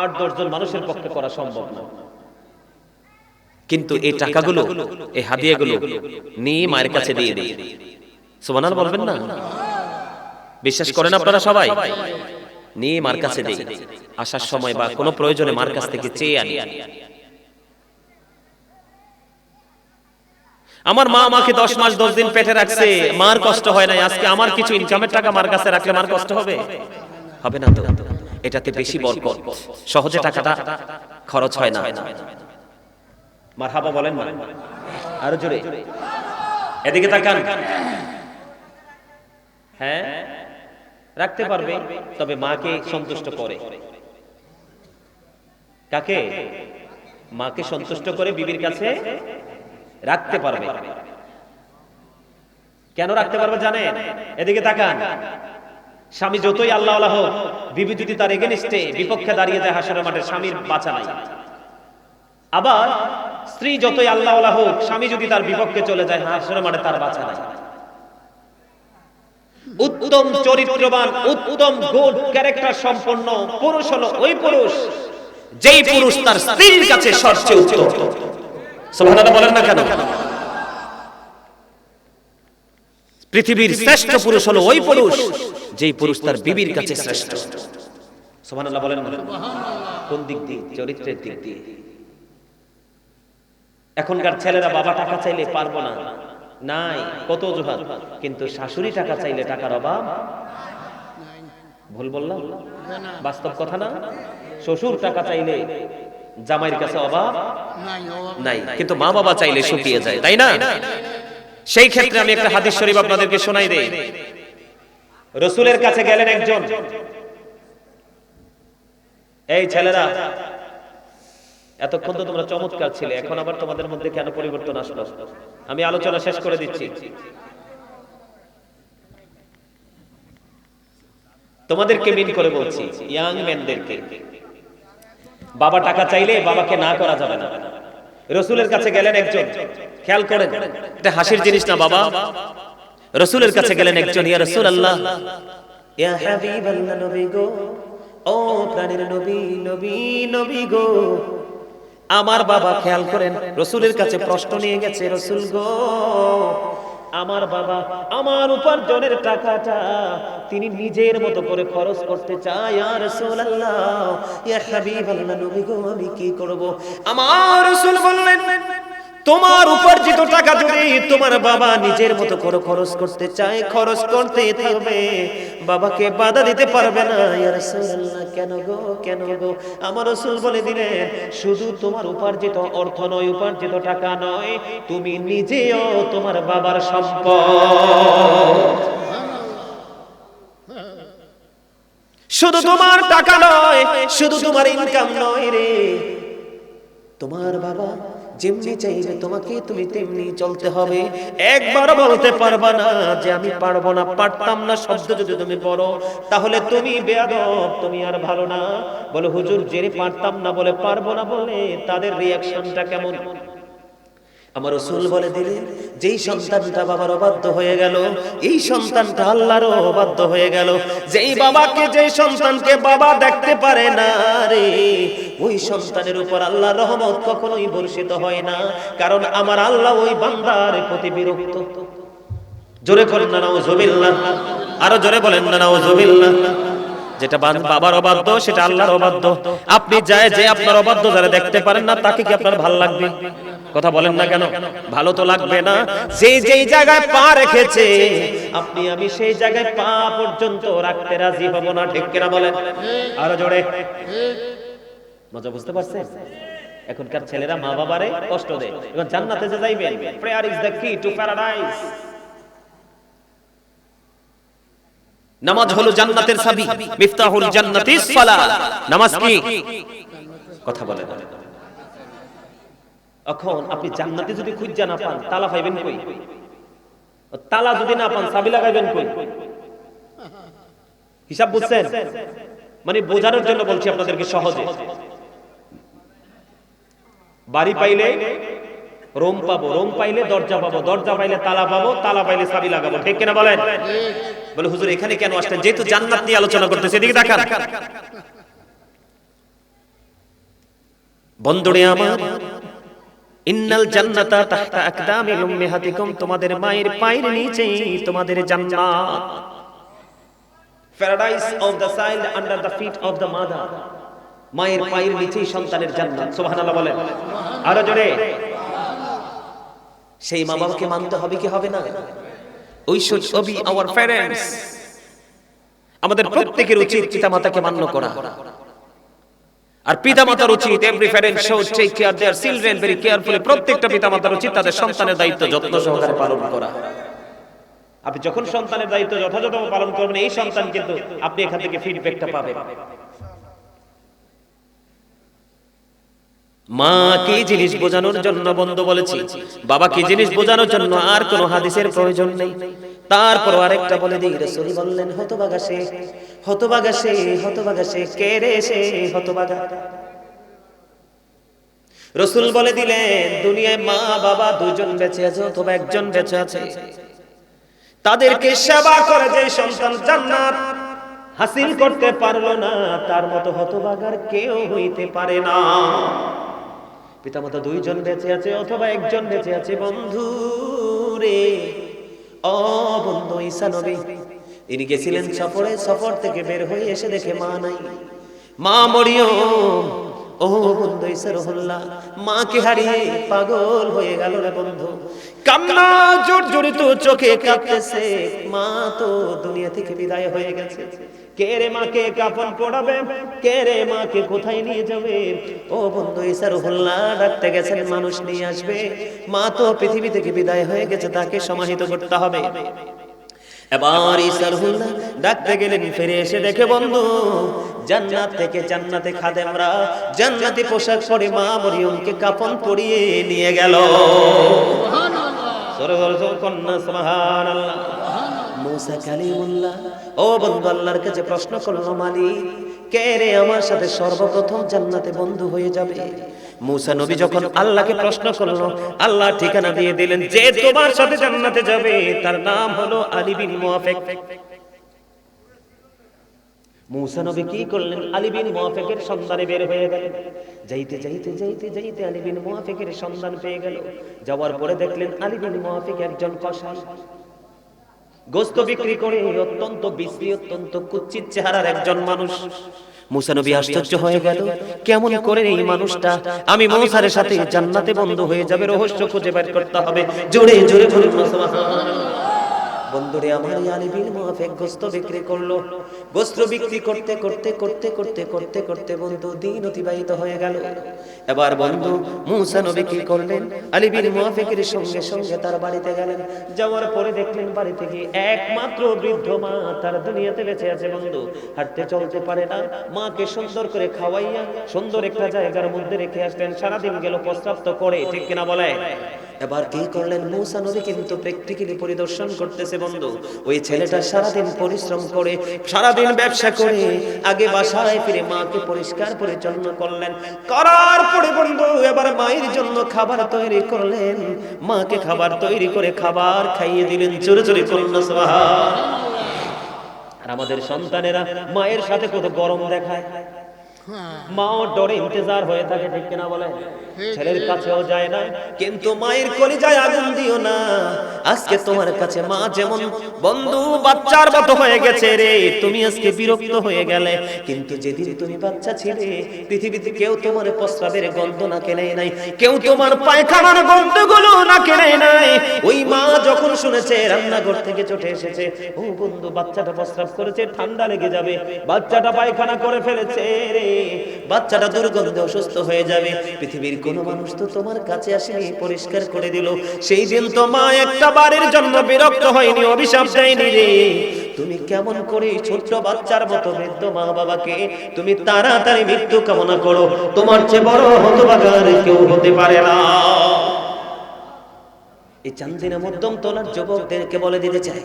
8-10 জন মানুষের পক্ষে করা সম্ভব না। কিন্তু এই টাকাগুলো, এই হাদিয়াগুলো নিয়ে মায়ের কাছে দিয়ে দিই। সুবহানাল্লাহ বলবেন না? বিশ্বাস করেন আপনারা সবাই? নিয়ে মার কাছে দিই। আসার সময় বা কোনো প্রয়োজনে মার কাছ থেকে চেয়ে আনি। আমার মা আমাকে 10 মাস 10 দিন পেটে রাখছে, মার কষ্ট হয় নাই। আজকে আমার কিছু ইনকামের টাকা মার কাছে রাখলে মার কষ্ট হবে? হবে না তো। এটাতে বেশি বরকত, সহজে টাকাটা খরচ হয় না। মারহাবা বলেন না? আরো জোরে। এদিকে তাকান। হ্যাঁ, রাখতে পারবে, তবে মাকে সন্তুষ্ট করে। কাকে? মাকে সন্তুষ্ট করে বিবির কাছে রাখতে পারবে। কেন রাখতে পারবে জানেন? এদিকে তাকান। স্বামী যতই আল্লাহওয়ালা হোক, বিবি যদি তার এগেইনস্টে বিপক্ষে দাঁড়িয়ে যায় হাসরের মাঠে, স্বামীর বাঁচা নাই। আবার স্ত্রী যতই আল্লাহওয়ালা হোক, স্বামী যদি তার বিপক্ষে চলে যায় হাসরের মাঠে, তার বাঁচা নাই। উত্তম চরিত্রবান, উত্তম গুড ক্যারেক্টার সম্পন্ন পুরুষ হলো ওই পুরুষ যেই পুরুষ তার স্ত্রীর কাছে সবচেয়ে উত্তম। সুবহানাল্লাহ বলেন না কেন? পৃথিবীর শ্রেষ্ঠ পুরুষ হলো ওই পুরুষ যেই পুরুষ তার বিবির কাছে শ্রেষ্ঠ। সুবহানাল্লাহ বলেন না? কোন দিক দিয়ে? চরিত্রের দিক দিয়ে। এখনকার ছেলেরা বাবা টাকা চাইলে পারবো না, নাই, কত অজুহাত। কিন্তু শাশুড়ি টাকা চাইলে টাকার অভাব। ভুল বললাম? বাস্তব কথা না? শ্বশুর টাকা চাইলে জামাইয়ের কাছে অভাব নাই, কিন্তু মা বাবা চাইলে শুকিয়ে যায়, তাই না? সেই ক্ষেত্রে আমি একটা হাদিস শরীফ আপনাদেরকে শোনাই দেই। রাসূলের কাছে গেলেন একজন। এই ছেলেরা, এতক্ষণ তো তোমরা চমৎকার ছিলে, এখন আবার তোমাদের মধ্যে কেন পরিবর্তন আসলো? আমি আলোচনা শেষ করে দিচ্ছি। তোমাদেরকে মিন করে বলছি, ইয়াং ম্যানদেরকে। বাবা টাকা চাইলে বাবাকে না করা যাবে না। রসুলের কাছে গেলেন একজন, খেয়াল করেন, এটা হাসির জিনিস না বাবা। রসুলের কাছে গেলেন একজন, ইয়া রাসূলুল্লাহ, ইয়া হাবিবাল্লাহ, নবী গো, ও প্রাণের নবী, নবী, নবী গো, আমার বাবা, খেয়াল করেন, রসুলের কাছে প্রশ্ন নিয়ে গেছে, রসুল গো, আমার বাবা আমার উপার্জনের টাকাটা তিনি নিজের মতো করে খরচ করতে চায়, ইয়া রাসূলুল্লাহ, ইয়া হাবিবাল্লাহ, নবী গো, আমি কি করব? আমার রাসূল বললেন, তোমার উপার্জিত টাকা যদি তোমার বাবা নিজের মতো করে খরচ করতে চায়, খরচ করতেই থাকবে, বাবাকে বাধা দিতে পারবে না। ইয়া রাসূলুল্লাহ, কেন গো, কেন গো? আমার রাসূল বলে দিলেন, শুধু তোমার উপার্জিত অর্থ নয়, উপার্জিত টাকা নয়, তুমি নিজেও তোমার বাবার সম্পদ। শুধু তোমার টাকা নয়, শুধু তোমার ইনকাম নয় রে, তোমার বাবা যেমনি চাইবে তোমাকে তুমি তেমনি চলতে হবে। একবার বলতে পারবা না যে আমি পারবো না, পারতাম না শব্দ যদি তুমি বলো, তাহলে তুমি বেয়াদব, তুমি আর ভালো না। বলে হুজুর, যে পারতাম না বলে পারবো না বলে তাদের রিঅ্যাকশনটা কেমন? আমার রাসূল বলে দিলেন, যেই সন্তানটা বাবার অবাধ্য হয়ে গেল, এই সন্তানটা আল্লাহরও অবাধ্য হয়ে গেল। যেই বাবাকে, যেই সন্তানকে বাবা দেখতে পারে না রে, ওই সন্তানের উপর আল্লাহর রহমত কখনোই বর্ষিত হয় না, কারণ আমার আল্লাহ ওই বান্দার প্রতি বিরক্ত। জোরে বলেন না নাউযুবিল্লাহ, আরো জোরে বলেন না নাউযুবিল্লাহ। যেটা বাবার অবাধ্য সেটা আল্লাহর অবাধ্য। আপনি যায় যে আপনার অবাধ্য যারা দেখতে পারেন না, তাকে কি আপনার ভালো লাগবে? কথা বলেন না কেন? ভালো তো লাগবে না। যেই জায়গায় পা রেখেছে আপনি আমি, সেই জায়গায় পা পর্যন্ত রাখতে রাজি হব না, ঠিক কিনা বলেন? আরো জোরে। মজা বুঝতে পারছেন? এখনকার ছেলেরা মা বাবারে কষ্ট দেয়। এবার জান্নাতে যে যাইবেন, প্রেয়ার ইজ দ্য কি টু প্যারাডাইস। নামাজ হলো জান্নাতের চাবি, মিফতাহুল জান্নাতিস সালাত। নামাজ কি? কথা বলেন। এখন আপনি জান্নাতে যদি খুঁজে না পান, তালা পাইবেন কই? তালা যদি না পান, চাবি লাগাইবেন কই? হিসাব বুঝছেন? মানে বোঝানোর জন্য বলছি আপনাদেরকে সহজে। বাড়ি পাইলে রুম পাবো, রুম পাইলে দরজা পাবো, দরজা পাইলে তালা পাবো, তালা পাইলে চাবি লাগাবো, ঠিক কিনা বলেন? বলে হুজুর এখানে কেন আসলেন? যেহেতু জান্নাত নিয়ে আলোচনা করতেছে, এদিকে দেখান। বন্ধুরে আমার, ইন্নাল জান্নাতা তাহতা আকদামিল উম্মাহাতিকুম, তোমাদের মায়ের পায়ের নিচেই তোমাদের জান্নাত। Paradise of the child under the feet of the mother. মায়ের পায়ের নিচেই সন্তানের জান্নাত। সুবহানাল্লাহ বলেন, আরো জোরে। সেই মা বাবাকে মানতে হবে কি হবে না? We should obey our parents. আমাদের প্রত্যেকের উচিত পিতামাতাকে মান্য করা। আর পিতামাতার উচিত, every parent should take care their children very carefully. প্রত্যেকটা পিতামাতার উচিত তাদের সন্তানের দায়িত্ব যত্ন সহকারে পালন করা। আপনি যখন সন্তানের দায়িত্ব যথাযথভাবে পালন করবেন, এই সন্তান কিন্তু আপনি এখান থেকে ফিডব্যাকটা পাবেন। মা কি জিনিস বোঝানোর জন্য বন্ধু বলেছি, বাবা কি জিনিস বোঝানোর জন্য আর কোন হাদিসের প্রয়োজন নেই। তারপর আরেকটা বলে দিই, রাসূল বললেন, হতভাগা সে, হতভাগা সে, হতভাগা সে, কে রে সে হতভাগা? রাসূল বলে দিলেন, দুনিয়ায় মা বাবা দুজন বেঁচে আছে অথবা একজন বেঁচে আছে, তাদেরকে সেবা করে যে সন্তান জান্নাত হাসিল করতে পারলো না, তার মতো হতভাগার কেউ হইতে পারে না। পিতামাতা দুইজন বেঁচে আছে অথবা একজন বেঁচে আছে, বন্ধু রে, ও বন্ধু, ঈসা নবী তিনি গেছিলেন সফরে, সফর থেকে বের হয়ে এসে দেখে মা নাই, মা মরিয়ম, ও বন্ধু ঈসা রুহুল্লাহ, মাকে হারিয়ে পাগল হয়ে গেল রে বন্ধু। কান্না জর্জরিত চোখে কাঁদতেছে, মা তো দুনিয়া থেকে বিদায় হয়ে গেছে। কে রে মাকে কাফন পরাবে, কে রে মাকে কোথায় নিয়ে যাবে? ও বন্ধু ঈসা রুহুল্লাহ ডাকতে গেছেন, মানুষ নিয়ে আসবে, মা তো পৃথিবী থেকে বিদায় হয়ে গেছে, তাকে সমাহিত করতে হবে। এবার ঈসা রুহুল্লাহ ডাকতে গেলেন, ফিরে এসে দেখে বন্ধু জান্নাত থেকে জান্নাতে খাদেমরা জান্নাতি পোশাক পরে মা মরিয়মকে কাফন পরিয়ে নিয়ে গেল। জোরে জোরে কন্যা সুবহানাল্লাহ। মুসা কালিমুল্লাহ ও বন্ধু আল্লাহর কাছে প্রশ্ন করলো, মালিক কে রে আমার সাথে সর্বপ্রথম জান্নাতে বন্ধু হয়ে যাবে? মুসা নবী যখন আল্লাহকে প্রশ্ন করলো, আল্লাহ ঠিকানা দিয়ে দিলেন, যে তোমার সাথে জান্নাতে যাবে তার নাম হলো আলী বিন মুআফিক। মুসা নবী কি করলেন? আলী বিন মুআফিকের সন্ধানে বের হয়ে গেলেন। যাইতে যাইতে যাইতে যাইতে আলী বিন মুআফিকের সন্ধান পেয়ে গেল। যাওয়ার পরে দেখলেন আলী বিন মুআফিক একজন কসাই, গোশত বিক্রি করে অত্যন্ত বিশ্রী, অত্যন্ত কুৎসিত চেহারার একজন মানুষ। মুসা নবী আশ্চর্য হয়ে গেল, কেমন করে এই মানুষটা আমি মুসার সাথে জান্নাতে বন্ধু হয়ে যাবে? রহস্য খুঁজে বের করতে হবে। জোরে জোরে বলুন সুবহানাল্লাহ। বন্ধুরে আমার আলী বিন মুআফিক গোশত বিক্রি করলো। গোশত বিক্রি করতে করতে করতে করতে করতে করতে বন্ধু দিন অতিবাহিত হয়ে গেল। এবার বন্ধু মুসা নবী কি করলেন? আলী বিন মুআফিকের সঙ্গে সঙ্গে তার বাড়িতে গেলেন। যাওয়ার পরে দেখলেন বাড়িতে গিয়ে একমাত্র বৃদ্ধ মা তার দুনিয়াতে বেঁচে আছে। বন্ধু হাঁটতে চলতে পারে না, মাকে সুন্দর করে খাওয়াইয়া সুন্দর একটা জায়গার মধ্যে রেখে আসলেন। সারাদিন গেল প্রস্রাব তো করে, ঠিক কিনা বলে? এবার কি করলেন? মুসা নবী কিন্তু প্র্যাকটিক্যালি পরিদর্শন করতেছে বন্ধু। ওই ছেলেটা সারাদিন পরিশ্রম করে, সারাদিন ব্যবসা করে আগে বাসায় ফিরে মাকে পরিষ্কার পরিচ্ছন্ন করলেন। করার পরে বন্ধু এবার মায়ের জন্য খাবার তৈরি করলেন। মাকে খাবার তৈরি করে খাবার খাইয়ে দিলেন। জোরে জোরে করুন না সুবহানাল্লাহ। আর আমাদের সন্তানেরা মায়ের সাথে কত গরম দেখায়, মাও ডরে ইন্তজার হয়ে থাকে, ঠিক কিনা বলে? ছেলের কাছেও যায় না, কিন্তু মায়ের কলিজায় আগুন দিও না। আজকে তোমার কাছে মা যেমন বন্ধু বাচ্চার মতো হয়ে গেছে রে, তুমি আজকে বিরক্ত হয়ে গেলে, কিন্তু যেদিন তুমি বাচ্চা ছিলে পৃথিবীতে কেউ তোমার প্রস্রাবের গন্ধ না কেনে নাই, কেউ তোমার পায়খানার গন্ধগুলো না কেনে নাই। ওই মা যখন শুনেছে রান্নাঘর থেকে ছুটে এসেছে, ও বন্ধু বাচ্চাটা প্রস্রাব করেছে, ঠান্ডা লেগে যাবে, বাচ্চাটা পায়খানা করে ফেলেছে রে, বাচ্চাটা দুর্গন্ধে অসুস্থ হয়ে যাবে, পৃথিবীর কোন মানুষ তো তোমার কাছে আসেনি, পরিষ্কার করে দিল। সেই দিন তো মা একটা বারের জন্য বিরক্ত হয়নি, অভিশাপ দেয়নি রে। তুমি কেমন করে ছোট্ট বাচ্চার মতো বৃদ্ধ মা বাবাকে তুমি তাড়াতাড়ি মৃত্যু কামনা করো? তোমার চেয়ে বড় হতভাগা আর কেউ হতে পারে না। এই চান্দিনা মধ্যম তোলার যুবকদেরকে বলে দিতে চাই।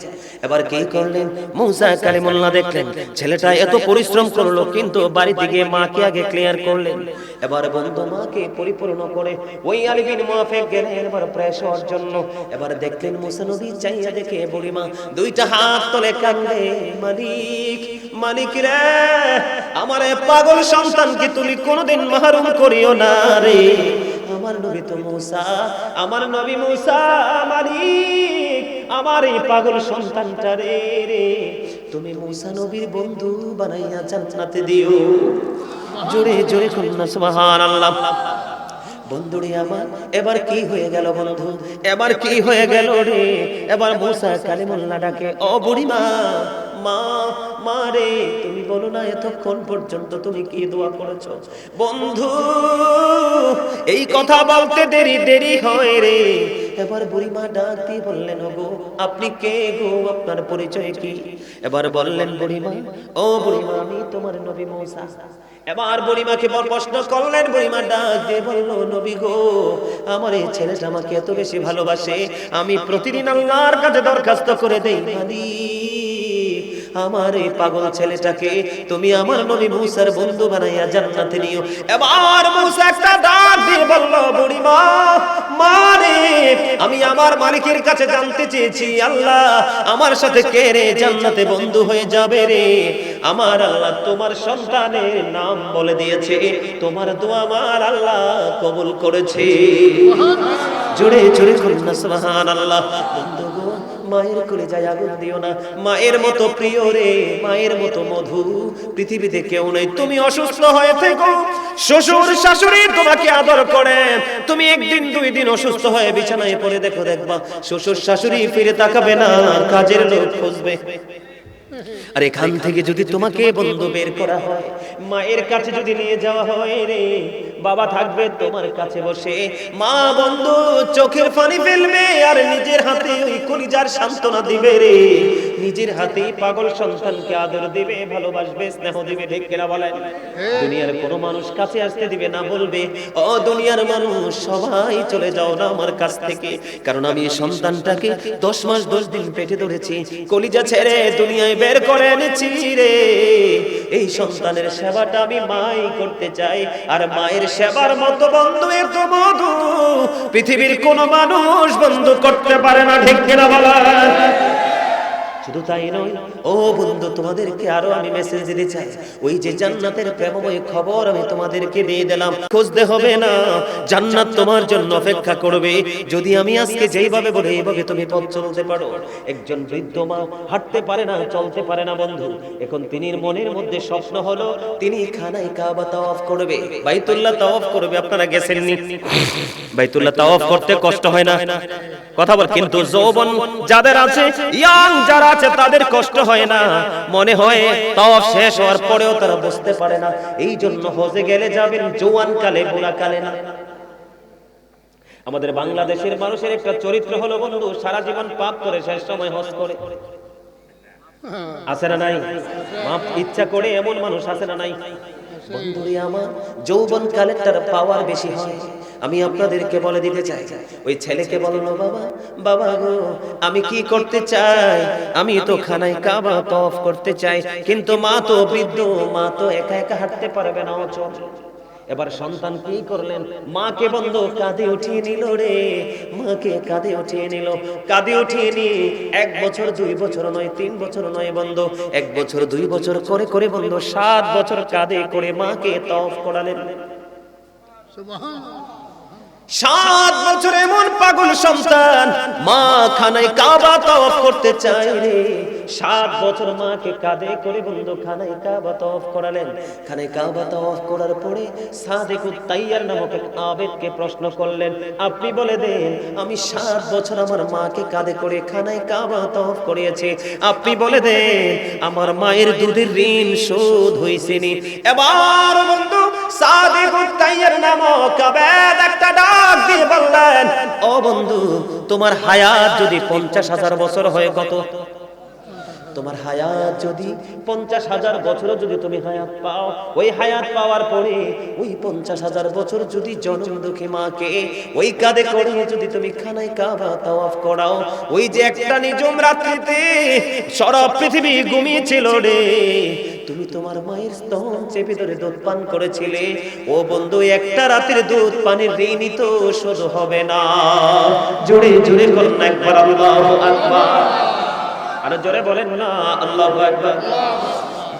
এবার কি করলেন? মুসা কালিমুল্লাহ দেখলেন ছেলেটা এত পরিশ্রম করলো, কিন্তু বাড়িতে গিয়ে মাকে আগে ক্লিয়ার করলেন। এবার বন্ধু মাকে পরিপূর্ণ করে ওই আলী বিন মুআফিক গেলেন এবার প্রেস হওয়ার জন্য। এবার দেখলেন মুসা নবী চাইয়া দেখে বুড়িমা দুইটা হাত তোলে কান্দে, মালিক মালিক রে, আমার পাগল সন্তানকে তুমি কোনোদিন মাহরুম করিও না রে। আমার নবী তো মুসা, আমার নবী মুসা, মালিক আমার এই পাগল সন্তানটা রে রে তুমি মুসা নবীর বন্ধু বানাইয়া জান্নাতে দিও। জোরে জোরে কন্যা সুবহানাল্লাহ। বন্ধুরে আমার এবার কি হয়ে গেল বন্ধু, এবার কি হয়ে গেল রে? এবার মুসা কালিমুল্লাহ ডাকে, ও বুড়িমা, মা মা রে, তুমি বলো না এতক্ষণ পর্যন্ত তুমি কি দোয়া করেছো? বন্ধু এই কথা বলতে দেরি দেরি হয় রে। এবার বুড়িমা ডাক দিয়ে বললেন, ওগো আপনি কে গো, আপনার পরিচয় কি? এবার বললেন বুড়িমা, ও বুড়িমা আমি তোমার নবী মুসা। এবার বুড়িমাকে প্রশ্ন করলেন, বুড়িমা ডাক দিয়ে বলল, নবী গো আমার এই ছেলেটা আমাকে এত বেশি ভালোবাসে, আমি প্রতিদিন আল্লাহর কাছে দরখাস্ত করে দেই, মালিক আমার এই পাগল ছেলেটাকে তুমি আমার নবী মুসার বন্ধু বানাইয়া জান্নাতে নিও। এবার মুসা একটা ডাক দিয়ে বলল, বুড়িমা মারে, আমি আমার মালিকের কাছে জানতে চেয়েছি, আল্লাহ আমার সাথে কে রে জান্নাতে বন্ধু হয়ে যাবে রে? আমার আল্লাহ তোমার সন্তানের নাম বলে দিয়েছে, তোমার দোয়া আমার আল্লাহ কবুল করেছে। জোরে জোরে কন্যা সুবহানাল্লাহ। বন্ধু গো মায়ের কলিজায় আগুন দিও না, মায়ের মতো প্রিয় রে, মায়ের মতো মধু পৃথিবীতে কেউ নেই। তুমি অসুস্থ হয়ে থেকো, শ্বশুর শাশুড়ি তোমাকে আদর করে, তুমি একদিন দুই দিন অসুস্থ হয়ে বিছানায় পড়ে দেখো, দেখবা শ্বশুর শাশুড়ি ফিরে তাকাবে না, কাজের লোক খুঁজবে। আর এখান থেকে যদি তোমাকে বন্ধু বের করা হয়, মায়ের কাছে যদি নিয়ে যাওয়া হয় রে, বাবা থাকবে তোমার কাছে বসে, মা বন্ধু চোখের পানি ফেলবে আর নিজের হাতে ওই কলিজার সান্ত্বনা দিবে রে, নিজের হাতেই পাগল সন্তানকে আদর দিবে, ভালোবাসবে, স্নেহ দিবে। ঠিক কিনা বলেন? দুনিয়ার কোনো মানুষ কাছে আসতে দিবে না, বলবে ও দুনিয়ার মানুষ সবাই চলে যাও না আমার কাছ থেকে, কারণ আমি এই সন্তানটাকে 10 মাস 10 দিন পেটে ধরেছি, কলিজা ছেড়ে দুনিয়ায় বের করে এনেছি রে, এই সন্তানের সেবাটা আমি মাই করতে চাই। আর মায়ের সেবার মতো বন্ধু এত মধু পৃথিবীর কোনো মানুষ বন্ধু করতে পারে না। ঠিক কিনা বলেন? শুধু তাই নয় ও বন্ধু, তোমাদেরকে আরো আমি মেসেজ দিতে চাই, ওই যে জান্নাতের প্রেমময় খবর আমি তোমাদেরকে দিয়ে দিলাম, খুঁজতে হবে না, জান্নাত তোমার জন্য অপেক্ষা করবে যদি আমি আজকে যেইভাবে বলে এইভাবে তুমি পথ চলতে পারো। একজন বৃদ্ধ মা হাঁটতে পারে না, চলতে পারে না বন্ধু, এখন তিনির মনের মধ্যে স্বপ্ন হলো তিনি খানায় কাবা তাওয়াফ করবে, বাইতুল্লাহ তাওয়াফ করবে। আপনারা গেছেননি? বাইতুল্লাহ তাওয়াফ করতে কষ্ট হয় না? কথা বল। কিন্তু যৌবন যাদের আছে, ইয়াং যারা আছে, তাদের কষ্ট হয় না, মনে হয় তাওয়াফ শেষ হওয়ার পরেও তারা বুঝতে পারে না। এই জন্য হজে গেলে যাবেন জওয়ান কালে, বুড়া কালে না। আমাদের বাংলাদেশের মানুষের একটা চরিত্র হলো বন্ধু, সারা জীবন পাপ করে শেষ সময় হজ করে। আছে না নাই? মাপ ইচ্ছা করে এমন মানুষ আছে না নাই? বন্ধুরে আমার, যৌবন কালের পাওয়ার বেশি হয়। আমি আপনাদেরকে বলে দিতে চাই, ওই ছেলেকে বললো বাবা, বাবা গো আমি কি করতে চাই, আমি তো খানায় কাবা তাওয়াফ করতে চাই, কিন্তু মা তো বৃদ্ধ, মা তো একা একা হাঁটতে পারবে না, অচল। এবার সন্তান কি করলেন, মাকে বন্ধু কাঁধে উঠিয়ে নিল রে, মাকে কাঁধে উঠিয়ে নিল, কাঁধে উঠিয়ে নিয়ে 1 বছর 2 বছর নয়, 3 বছর নয় বন্ধু, 1 বছর 2 বছর করে করে বন্ধু 7 বছর কাঁধে করে মাকে তাওয়াফ করালেন। সুবহানাল্লাহ। 7 বছর এমন পাগল সন্তান মা খানায় কাবা তাওয়াফ করতে চায় রে, 7 বছর মাকে কাঁধে করে বন্ধু খানায় কাবা তাওয়াফ করালেন। খানায় কাবা তাওয়াফ করার পরে সাদেকুত তাইয়ার নামক এক আবেদকে প্রশ্ন করলেন, আপনি বলে দেন আমি 7 বছর আমার মাকে কাঁধে করে খানায় কাবা তাওয়াফ করিয়েছি, আপনি বলে দেন আমার মায়ের দুধের ঋণ শোধ হইছে নি? এবার বন্ধু সাদেকুত তাইয়ার নামক আবেদ একটা ডাক দিয়ে বললেন, ও বন্ধু তোমার হায়াত যদি 50,000 বছর হয়, কত? তোমার হায়াত যদি 50,000 বছর যদি তুমি হায়াত পাও, ওই হায়াত পাওয়ার পরে ওই 50,000 বছর যদি জন্ম দুঃখী মাকে ওই কাঁধে করে যদি তুমি খানায় কাবা তাওয়াফ করাও, ওই যে একটা নিঝুম রাত্রিতে সারা পৃথিবী ঘুমিয়েছিল রে, তুমি তোমার মায়ের স্তন চেপে ধরে দুধ পান করেছিলে, ও বন্ধু একটা রাতের দুধ পানির ঋণই তো শোধ হবে না। জোরে জোরে করুন না একবার আল্লাহু আকবার, আর জোরে বলেন না আল্লাহু আকবার।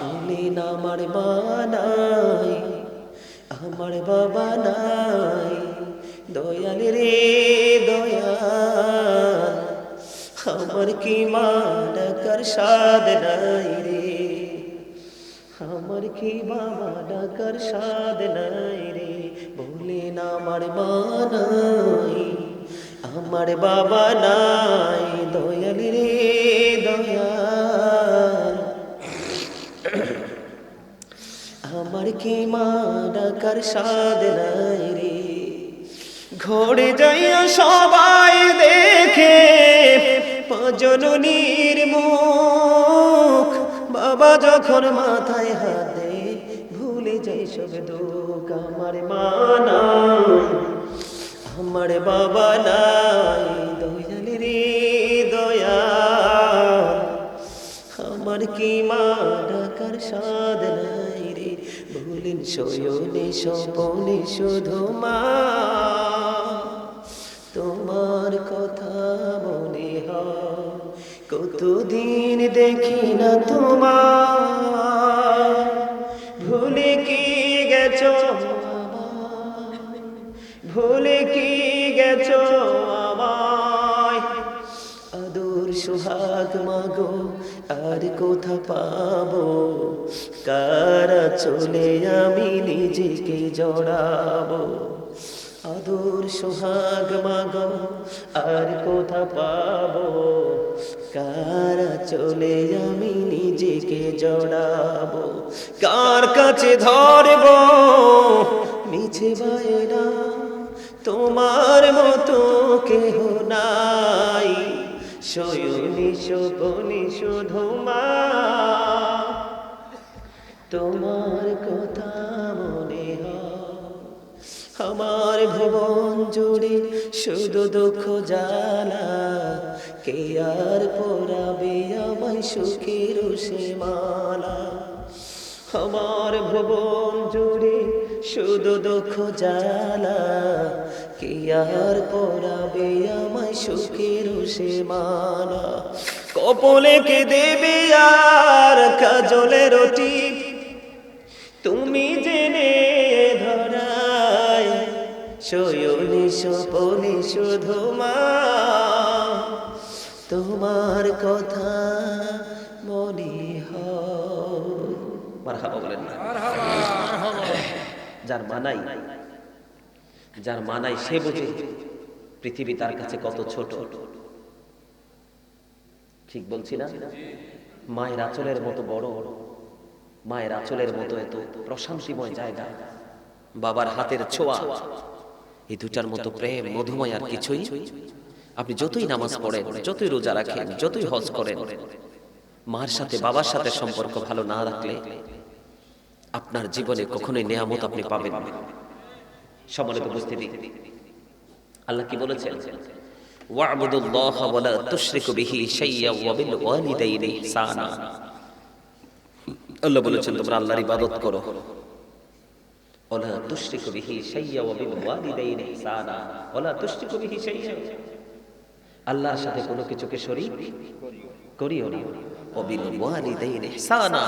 বলেন আমার মা নাই, আমার বাবা নাই, দয়াল রে দয়াল, আমার কি মা ডাকার স্বাদ নাই রে, আমার কি বাবা ডাকার স্বাদ নাই রে। বলেন আমার মা নাই, আমার বাবা নাই, দয়াল রে দয়াল, আমার কি মা ডাকার স্বাদ নাই রে। ঘরে যাইয়া সবাই দেখে জননীর মুখ, বাবা যখন মাথায় হাত দেয় ভুলে যাই সব দুঃখ। আমার মা নাই, আমার বাবা নাই, দয়াল রে দয়াল, আমার কি মা ডাকার স্বাদ নাই রে। বলেন শয়নে স্বপনে শুধু মা তোমার কথা মনে হয়, কতদিন দেখি না তোমার, ভুলে কি গেছো আমায়, ভুলে কি গেছো আমায়, আদর সোহাগ মাগো আর কোথা পাবো, কারা চলে আমি নিজেকে জড়াবো, আদর সোহাগ মাগো আর কোথা পাবো, কারা চলে আমি নিজেকে জড়াবো, কার কাছে ধরবো মিছে বায়না তোমার মতো কেহ নাই, শয়নি স্বপনে শুধু মা তোমার কথা মনে হয়। আমার ভুবন জুড়ে শুধু দুঃখ জ্বালা, কে আর পরাবে আমায় সুখের সীমালা। আমার ভুবন জুড়ে শুধু দুঃখ জ্বালা, কে আর পরাবে আমায় সুখের সীমালা। কপলে কে দেবে আর কাজলের টিপ, তুমি জেনে ধরায়, শয়নি স্বপনে শুধু মা তোমার কথা মনে হয়। মারহাবা বলেন না? যার মানাই, যার মানাই সে বুঝে পৃথিবী তার কাছে কত ছোট। ঠিক বলছি না? মায়ের আঁচলের মতো বড়, মায়ের আঁচলের মতো এত প্রশান্তিময় জায়গা, বাবার হাতের ছোঁয়া, এই দুটার মতো প্রেম মধুময় আর কিছুই। আপনি যতই নামাজ পড়েন, যতই রোজা রাখেন, যতই হজ করেন, মার সাথে বাবার সাথে সম্পর্ক ভালো না রাখলে আপনার জীবনে কখনোই নেয়ামত আপনি পাবেন না। সম্মানিত উপস্থিতি, আল্লাহ কি বলেছেন? ওয়া'বুদুল্লাহ ওয়া লা তুশরিকু বিহি শাইয়্যান ওয়া বিল ওয়ালিদাইনি ইহসানা। আল্লাহ বলেছেন তোমরা আল্লাহর ইবাদত করো, ওয়া লা তুশরিকু বিহি শাইয়্যান ওয়া বিল ওয়ালিদাইনি ইহসানা, ওয়া লা তুশরিকু বিহি শাইয়্যান, আল্লাহর সাথে কোনো কিছুকে শরীক করিও না। ওয়া বিল ওয়ালিদাইনি ইহসানা,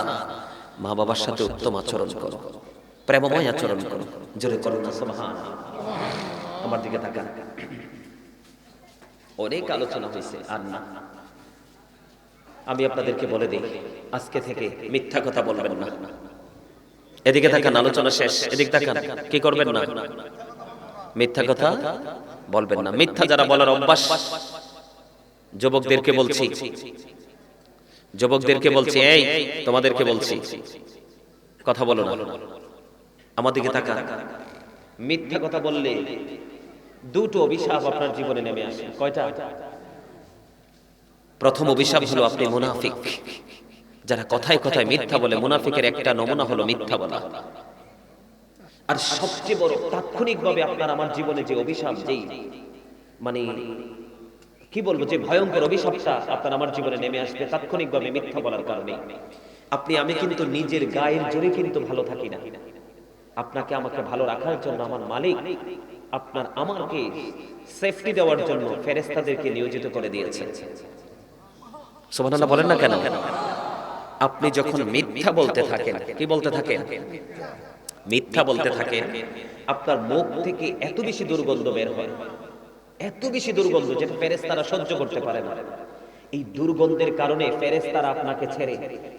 মা বাবার সাথে উত্তম আচরণ করো, প্রেমময় আচরণ করো। জোরে করো না সুবহানাল্লাহ। আমার দিকে তাকান। অনেক আলোচনা হয়েছে, আর না, আমি আপনাদেরকে বলে দিই, আজকে থেকে মিথ্যা কথা বলবেন না। এদিকে তাকান, আলোচনা শেষ, এদিকে তাকান, কি করবেন না? মিথ্যা কথা বলবেন না। মিথ্যা যারা বলার অভ্যাস, যুবকদেরকে বলছি, যুবকদেরকে বলছি, এই তোমাদেরকে বলছি, কথা বলো না। আমার দিকে তাকান। মিথ্যা কথা বললে দুটো অভিশাপ আপনার জীবনে নেমে আসে। কয়টা? প্রথম অভিশাপ হলো আপনি মুনাফিক। যারা কথায় কথায় মিথ্যা বলে, মুনাফিকের একটা নমুনা হলো মিথ্যা বলা। আর সবচেয়ে বড় তাৎক্ষণিকভাবে আপনার আমার জীবনে যে অভিশাপ, যেই মানে কি বলবো, যে ভয়ঙ্কর অভিশাপটা আপনার আমার জীবনে নেমে আসবে তাৎক্ষণিকভাবে মিথ্যা বলার কারণে। আপনি আমি কিন্তু নিজের গায়ের জোরে কিন্তু ভালো থাকি না। আপনাকে আমাকে ভালো রাখার জন্য আমার মালিক আপনার আমাকে সেফটি দেওয়ার জন্য ফেরেশতাদেরকে নিয়োজিত করে দিয়েছেন। সুবহানাল্লাহ বলেন না কেন? আপনি যখন মিথ্যা বলতে থাকেন, কি বলতে থাকেন? মিথ্যা বলতে থাকেন, আপনার মুখ থেকে এত বেশি দুর্গন্ধ বের হয়, এত বেশি দুর্গন্ধ যেটা ফেরেশতারা সহ্য করতে পারে না। এই দুর্গন্ধের কারণে ফেরেশতারা আপনাকে ছেড়ে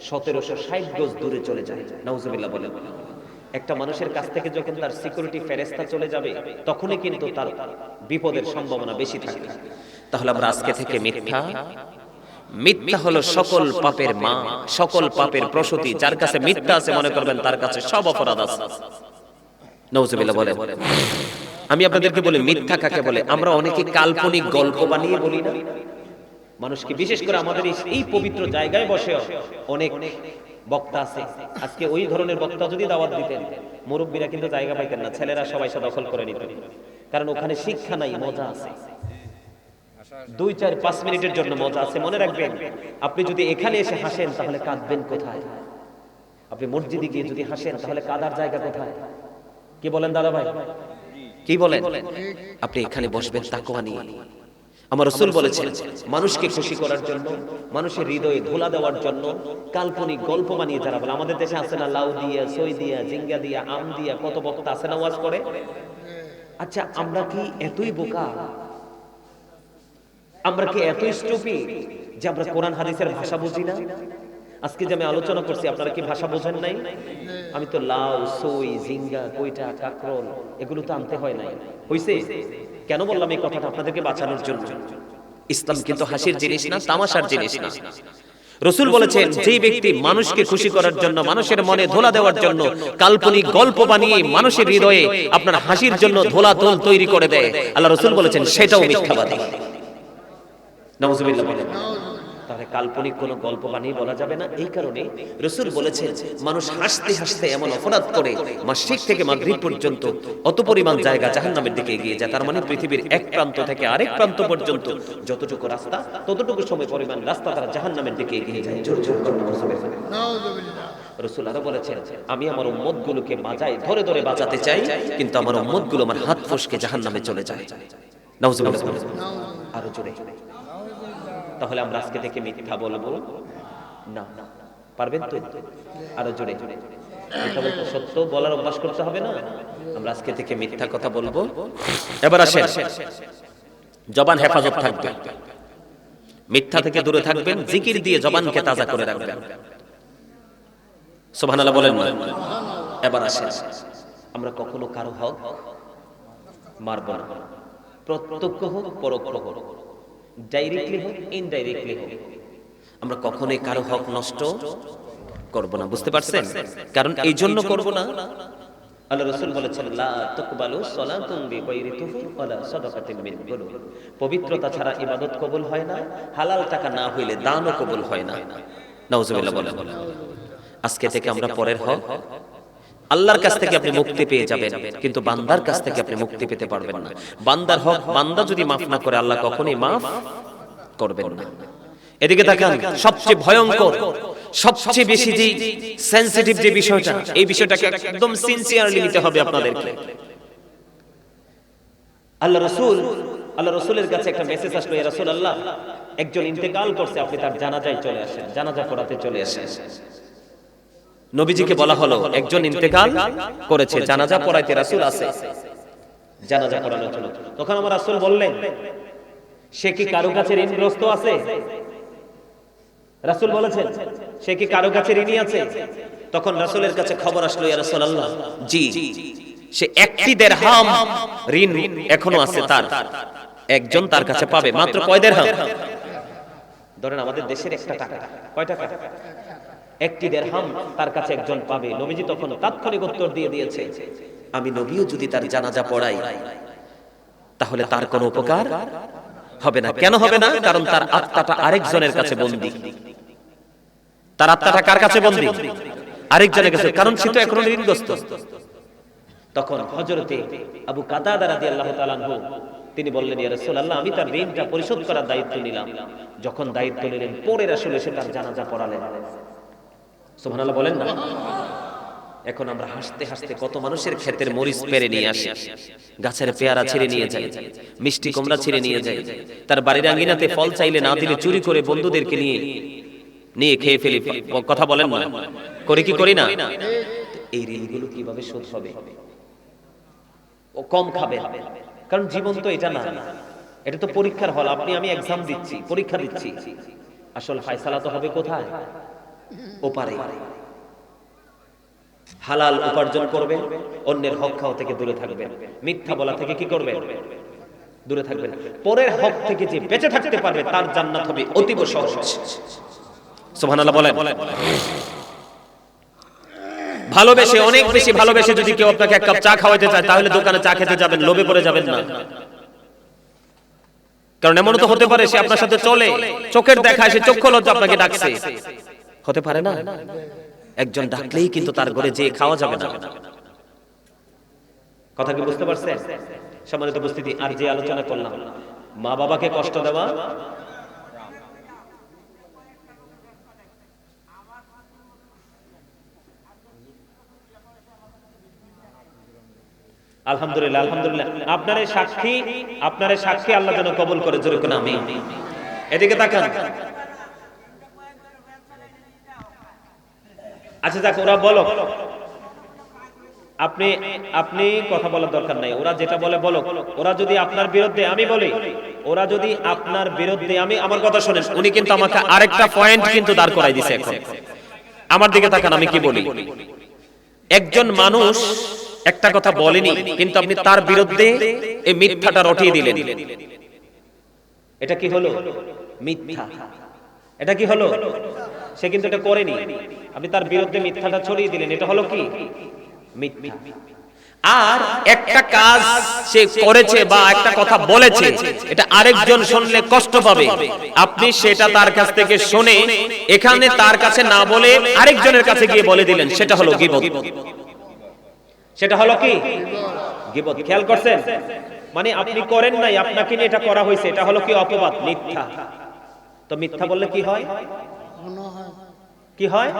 1760 গজ দূরে চলে যায়। নাউজুবিল্লাহ বলেন। একটা মানুষের কাছ থেকে যখন তার সিকিউরিটি ফেরেশতা চলে যাবে, তখনই কিন্তু তার বিপদের সম্ভাবনা বেশি থাকে। তাহলে আমরা আজকে থেকে মিথ্যা, মিথ্যা হলো সকল পাপের মা, সকল পাপের প্রসূতি। যার কাছে মিথ্যা আছে মনে করবেন তার কাছে সব অপরাধ আছে। নাউজুবিল্লাহ বলেন। আমি আপনাদেরকে বলি মিথ্যা কাকে বলে। আমরা অনেকে কাল্পনিক গল্প বানিয়ে বলি না মানুষকে, বিশেষ করে আমাদের এই পবিত্র জায়গায় বসে অনেক বক্তা আছে। আজকে ওই ধরনের বক্তা যদি দাওয়াত দিতেন, মুরব্বীরা কিন্তু জায়গা পাইতেন না, ছেলেরা সবাই দখল করে নিতেন। কারণ ওখানে শিক্ষা নাই, মজা আছে। 2, 4, 5 মিনিটের জন্য মজা আছে। মনে রাখবেন, আপনি যদি এখানে এসে হাসেন তাহলে কাঁদবেন কোথায়? আপনি মসজিদে গিয়ে যদি হাসেন তাহলে কাঁদার জায়গা কোথায়? কি বলেন দাদা ভাই? কি বলেন? আপনি এখানে বসবেন তাকওয়া নিয়ে। আমার রাসূল বলেছেন, মানুষকে খুশি করার জন্য, মানুষের হৃদয়ে ধুলা দেওয়ার জন্য কাল্পনিক গল্প বানিয়ে যারা বলে। আমাদের দেশে আছে না, লাউ দিয়া, সই দিয়া, জিঙ্গা দিয়া, আম দিয়া, কত বক্তা আছে না ওয়াজ করে। আচ্ছা, আমরা কি এতই বোকা, আমরা কি এতই স্টুপিড যে আমরা কোরআন হাদিসের ভাষা বুঝি না? আজকে যে আমি আলোচনা করছি, আপনারা কি ভাষা বোঝেন নাই? আমি তো লাউ, সই, জিঙ্গা, কইটা, কাকরোল এগুলো তো আনতে হয় নাই। হইছে? কেন বললাম এই কথাটা? আপনাদেরকে বাঁচানোর জন্য। ইসলাম কিন্তু হাসির জিনিস না, তামাশার জিনিস না। রাসূল বলেছেন যে ব্যক্তি মানুষকে খুশি করার জন্য, মানুষের মনে ধোলা দেওয়ার জন্য কাল্পনিক গল্প বানিয়ে মানুষের হৃদয়ে আপনার হাসির জন্য ধোলাতল তৈরি করে দেয়, আল্লাহ রাসূল বলেছেন সেটাও মিথ্যাবাদী। নাউজুবিল্লাহ বলেন। তাহলে কাল্পনিক কোনো গল্প বানিয়ে বলা যাবে না। এই কারণে রাসূল বলেছেন মানুষ হাসতে হাসতে এমন অপরাধ করে মাশরিক থেকে মাগরিব পর্যন্ত অত পরিমাণ জায়গা জাহান্নামের দিকে এগিয়ে যায়। তার মানে পৃথিবীর এক প্রান্ত থেকে আরেক প্রান্ত পর্যন্ত যতটুকু রাস্তা, ততটুকু সময় পরিমাণ রাস্তা তারা জাহান্নামের দিকে এগিয়ে যায়। জোর জোর করে নাউযুবিল্লাহ। রাসূল আরো বলেছেন আমি আমার উম্মতগুলোকে বাঁচাই, ধরে ধরে বাঁচাতে চাই, কিন্তু আমার উম্মতগুলো আমার হাত ফসকে জাহান্নামে চলে যায়। নাউযুবিল্লাহ। আরো জোরে। তাহলে আমরা আজকে থেকে মিথ্যা বলবো না, পারবেন তো? আরো জোরে। মিথ্যা বলতে সত্য বলার অভ্যাস করতে হবে না? আমরা আজকে থেকে মিথ্যা কথা বলবো। এবার আসেন, জবান হেফাজত থাকবে, মিথ্যা থেকে দূরে থাকবেন, জিকির দিয়ে জবানকে তাজা করে রাখবেন। সুবহানাল্লাহ বলেন না? এবার আসেন, আমরা কখনো কারো হক মারব না, প্রত্যক্ষ হোক পরোক্ষ হোক, ডাইরেক্টলি হোক ইনডাইরেক্টলি হোক, আমরা কখনোই কারো হক নষ্ট করব না। বুঝতে পারছেন? কারণ এই জন্য করব না, আল্লাহ রাসূল বলেছেন লা তাকবালু সালাতুন বিগাইরি তুহুর ওয়ালা সাদাকাতিন মিন গুলুব। পবিত্রতা ছাড়া ইবাদত কবুল হয় না, হালাল টাকা না হইলে দানও কবুল হয় না। নাউজুবিল্লাহ বলেন। আজকে থেকে আমরা পরের হক, আল্লাহর কাছ থেকে আপনি মুক্তি পেয়ে যাবেন, কিন্তু বান্দার কাছ থেকে আপনি মুক্তি পেতে পারবেন না। বান্দার হক বান্দা যদি মাফ না করে, আল্লাহ কখনোই মাফ করবেন না। এদিকে তাকান, সবচেয়ে ভয়ঙ্কর, সবচেয়ে বেশি যে সেনসিটিভ যে বিষয়টা, এই বিষয়টাকে একদম সিনসিয়ারলি নিতে হবে আপনাদেরকে। আল্লাহ রাসূলের কাছে একটা মেসেজ আসলো, ইয়া রাসূলুল্লাহ, একজন ইন্তেকাল করছে, আপনি তার জানাজায় চলে আসেন, জানাজা পড়াতে চলে আসেন। নবীজিকে বলা হলো একজন ইন্তেকাল করেছে, জানাজা পড়াইতে রাসূল আছে, জানাজা পড়ানোর জন্য। তখন আমার রাসূল বললেন সে কি কারো কাছে ঋণগ্রস্ত আছে? রাসূল বলেছেন সে কি কারো কাছে ঋণী আছে? তখন রাসূলের কাছে খবর আসলো, ইয়া রাসূলুল্লাহ, জি, সে একটি দিরহাম ঋণ এখনো আছে তার, একজন তার কাছে পাবে। মাত্র কয় দিরহাম? ধরেন আমাদের দেশের একটা টাকা, কয় টাকা? একটি দিরহাম তার কাছে একজন পাবে। নবীজি তখন তাৎক্ষণিক উত্তর দিয়ে দিয়েছে, আমি নবীও যদি তার জানাজা পড়াই তাহলে তার কোনো উপকার হবে না। কেন হবে না? কারণ তার আত্মাটা আরেকজনের কাছে বন্দী। তার আত্মাটা কার কাছে বন্দী? আরেকজনের কাছে, কারণ সে তো এখনো ঋণগ্রস্ত। তখন হযরতে আবু কাতাদা রাদিয়াল্লাহু তাআলা আনহু তিনি বললেন, ইয়া রাসূলুল্লাহ, আমি তার ঋণটা পরিশোধ করার দায়িত্ব নিলাম। যখন দায়িত্ব নিলেন, পরে রাসূল এসে তার জানাজা পড়ালেন। সুবহানাল্লাহ বলেন না? এখন আমরা হাসতে হাসতে কত মানুষের ক্ষেতের মরিচ পেরে নিয়ে আসি, গাছের পেয়ারা ছিঁড়ে নিয়ে যাই, মিষ্টি কুমড়া ছিঁড়ে নিয়ে যাই, তার বাড়ির আঙ্গিনাতে ফল চাইলে না দিলে চুরি করে বন্ধুদেরকে নিয়ে খেয়ে ফেলি। কথা বলেন না? করি কি করি না? এই ঋণগুলো কিভাবে শোধ হবে? ও কম খাবে, কারণ জীবন তো এটা না, এটা তো পরীক্ষার হল। আপনি আমি এক্সাম দিচ্ছি, পরীক্ষা দিচ্ছি, আসল ফায়সালা তো হবে কোথায়? ওপারে। হালাল উপার্জন করবেন, অন্যের হক খাওয়া থেকে দূরে থাকবেন, মিথ্যা বলা থেকে কি করবেন? দূরে থাকবেন। পরের হক থেকে যে বেঁচে থাকতে পারবে তার জান্নাত হবে অতীব সহজ। সুবহানাল্লাহ বলেন। ভালোবেসে, অনেক বেশি ভালোবেসে যদি কেউ আপনাকে এক কাপ চা খাওয়াতে চায়, তাহলে দোকানে চা খেতে যাবেন, লোভে পড়ে যাবেন না। কারণ এমন তো হতে পারে সে আপনার সাথে চলে, চোখের দেখায় সে চক্ষু লজ্জা আপনাকে ডাকছে, হতে পারে না? একজন ডাকলেই কিন্তু তার ঘরে যে খাওয়া যাবে না। কথা কি বুঝতে পারছেন? সম্মানিত উপস্থিতি, আর যে আলোচনা করলাম, মা বাবাকে কষ্ট দেওয়া, আলহামদুলিল্লাহ, আলহামদুলিল্লাহ, আপনার সাক্ষী আল্লাহ যেন কবুল করে। জোরে করে আমিন। এদিকে তাকান। আচ্ছা যাক, ওরা বলো, আপনি কথা বলার দরকার নাই, ওরা যেটা বলে বলো। ওরা যদি আপনার বিরুদ্ধে, আমি বলি, ওরা যদি আপনার বিরুদ্ধে, আমি আমার কথা শুনেন, উনি কিন্তু আমাকে আরেকটা পয়েন্ট কিন্তু দাঁড় করাই দিছে। এখন আমার দিকে তাকান, আমি কি বলি। একজন মানুষ একটা কথা বলেনি, কিন্তু আপনি তার বিরুদ্ধে এই মিথ্যাটা রটিয়ে দিলেন। এটা কি হলো? মিথ্যা। এটা কি হলো? সে কিন্তু এটা করেনি, আপনি তার বিরুদ্ধে মিথ্যাটা ছড়িয়ে দিলেন, এটা হলো কি মিথ্যা। আর একটা কাজ সে করেছে বা একটা কথা বলেছে, এটা আরেকজন শুনলে কষ্ট পাবে, আপনি সেটা তার কাছ থেকে শুনে এখানে তার কাছে না বলে আরেকজনের কাছে গিয়ে বলে দিলেন, সেটা হলো গীবত। সেটা হলো কি গীবত। খেয়াল করছেন? মানে আপনি করেন নাই, আপনাকে নিয়ে এটা করা হয়েছে, এটা হলো কি অপবাদ, মিথ্যা। তো মিথ্যা বললে কি হয়? কি হয়?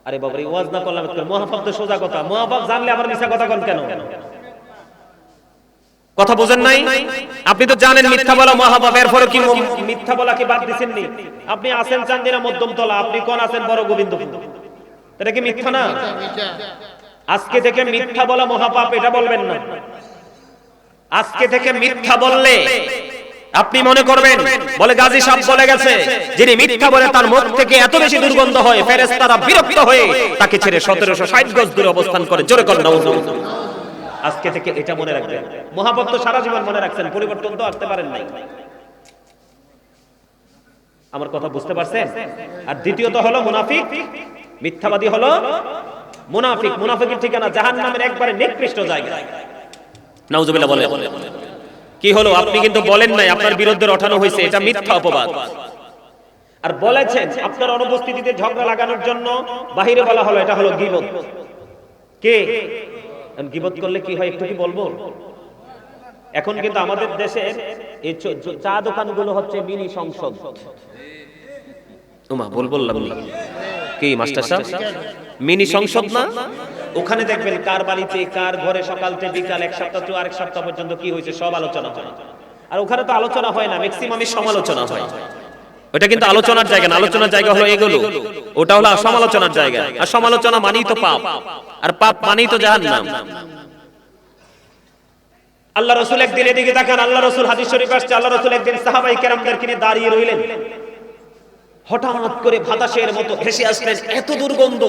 আরে বাবা, ওয়াজ না করলাম, মহাপাপ তো সোজা কথা, মহাপাপ জানলে আবার মিথ্যা কথা কোন কেন? কথা বুঝেন নাই? আপনি তো জানেন মিথ্যা বলা মহাপাপ, এরপরে কি মিথ্যা বলা কি বাদ দিছেন নি? আপনি আছেন চান্দিনা মধ্যমতলা, আপনি কোন আছেন বড় গোবিন্দপুর, এটা কি মিথ্যা না? আজকে থেকে মিথ্যা বলা মহাপাপ, এটা বলবেন না। আজকে থেকে মিথ্যা বললে আপনি মনে করবেন, বলে গাজী সাহেব বলে গেছে, যিনি মিথ্যা বলে তার মুখ থেকে এত বেশি দুর্গন্ধ হয়, ফেরেশতারা বিরক্ত হয়ে তাকে ছেড়ে 1760 গজ দূরে অবস্থান করে। জোরে কর নাউজুবিল্লাহ। আজকে থেকে এটা মনে রাখবেন। মহাপাপ তো সারা জীবন মনে রাখছেন, পরিবর্তন তো আসতে পারেন নাই। আমার কথা বুঝতে পারছেন? আর দ্বিতীয়ত হলো মুনাফিক, মিথ্যাবাদী হলো মুনাফিক। মুনাফিকের ঠিকানা জাহান্নামের একবারে নিকৃষ্ট জায়গা। নাউজুবিল্লাহ বলে। কি হলো? আপনি কিন্তু বলেন নাই, আপনার বিরুদ্ধে ওঠানো হয়েছে, এটা মিথ্যা অপবাদ। আর বলেছেন আপনার অনুপস্থিতিতে ঝগড়া লাগানোর জন্য বাহিরে বলা হলো, এটা হলো গীবত। কে গীবত করলে কি হয় একটু কি বলবো? এখন কিন্তু আমাদের দেশের এই চা দোকানগুলো হচ্ছে মিনি সংসদ। ওমা বললাম কি মাস্টার সাহেব, মিনি সংসদ না? ওখানে দেখবেন কার বাড়িতে কার ঘরে সকাল থেকে বিকাল, এক সপ্তাহ তো আরেক সপ্তাহ পর্যন্ত কি হয়েছে সব আলোচনা হয়। আর ওখানে তো আলোচনা হয় না, ম্যাক্সিমামই সমালোচনা হয়। ওটা কিন্তু আলোচনার জায়গা না, আলোচনার জায়গা হলো এগুলো, ওটা হলো সমালোচনার জায়গা। আর সমালোচনা মানেই তো পাপ, আর পাপ মানেই তো জাহান্নাম। আল্লাহ রাসূল একদিন এদিকে তাকান, আল্লাহ রাসূল হাদিস শরীফ আসছে, আল্লাহ রাসূল একদিন সাহাবায়ে কেরামদেরকে নিয়ে দাঁড়িয়ে রইলেন। হঠাৎ করে বাতাসের মতো ভেসে আসলেন এত দুর্গন্ধ।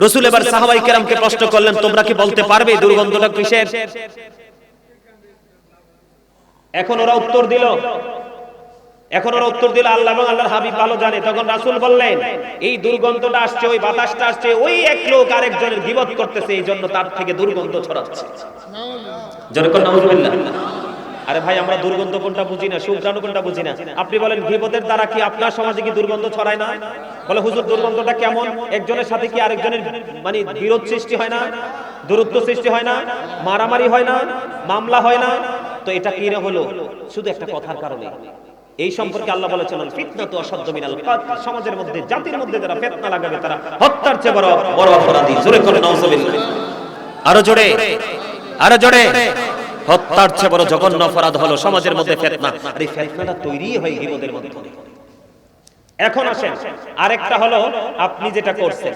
রাসূল এবার সাহাবায়ে কেরামকে প্রশ্ন করলেন, তোমরা কি বলতে পারবে দুর্গন্ধটা কিসের? এখন ওরা উত্তর দিল আল্লাহ এবং আল্লাহর হাবিব ভালো জানে। তখন রাসূল বললেন, এই দুর্গন্ধটা আসছে, ওই বাতাসটা আসছে, ওই এক লোক আরেকজনের গীবত করতেছে, এই জন্য তার থেকে দুর্গন্ধ ছড়াচ্ছে। জোরে করে নাউজুবিল্লাহ। আরে ভাই, আমরা দুর্গন্ধ কোনটা বুঝি না, সুঘ্রাণ কোনটা বুঝি না। আপনি বলেন গীবতের দ্বারা কি আপনার সমাজে কি দুর্গন্ধ ছড়ায় না? বলে হুজুর দুর্গন্ধটা কেমন? একজনের সাথে কি আরেকজনের মানে বিরোধ সৃষ্টি হয় না, দূরত্ব সৃষ্টি হয় না, মারামারি হয় না, মামলা হয় না? তো এটা কি হলো? শুধু একটা কথার কারণে। এই সম্পর্কে আল্লাহ বলেছেন, ফিতনাতু আশাদ্দু মিনাল কাতল। সমাজের মধ্যে, জাতির মধ্যে যারা ফিতনা লাগাবে তারা হত্যার চেয়ে বড় অপরাধী। জোরে করে নাউজুবিল্লাহ। আরো জোরে। হত্যার চেয়ে বড় জঘন্য অপরাধ হলো সমাজের মধ্যে ফিতনা। আর এই ফিতনাটা তৈরি হয় গীবতের মাধ্যমে। এখন আসেন আরেকটা হলো আপনি যেটা করছেন,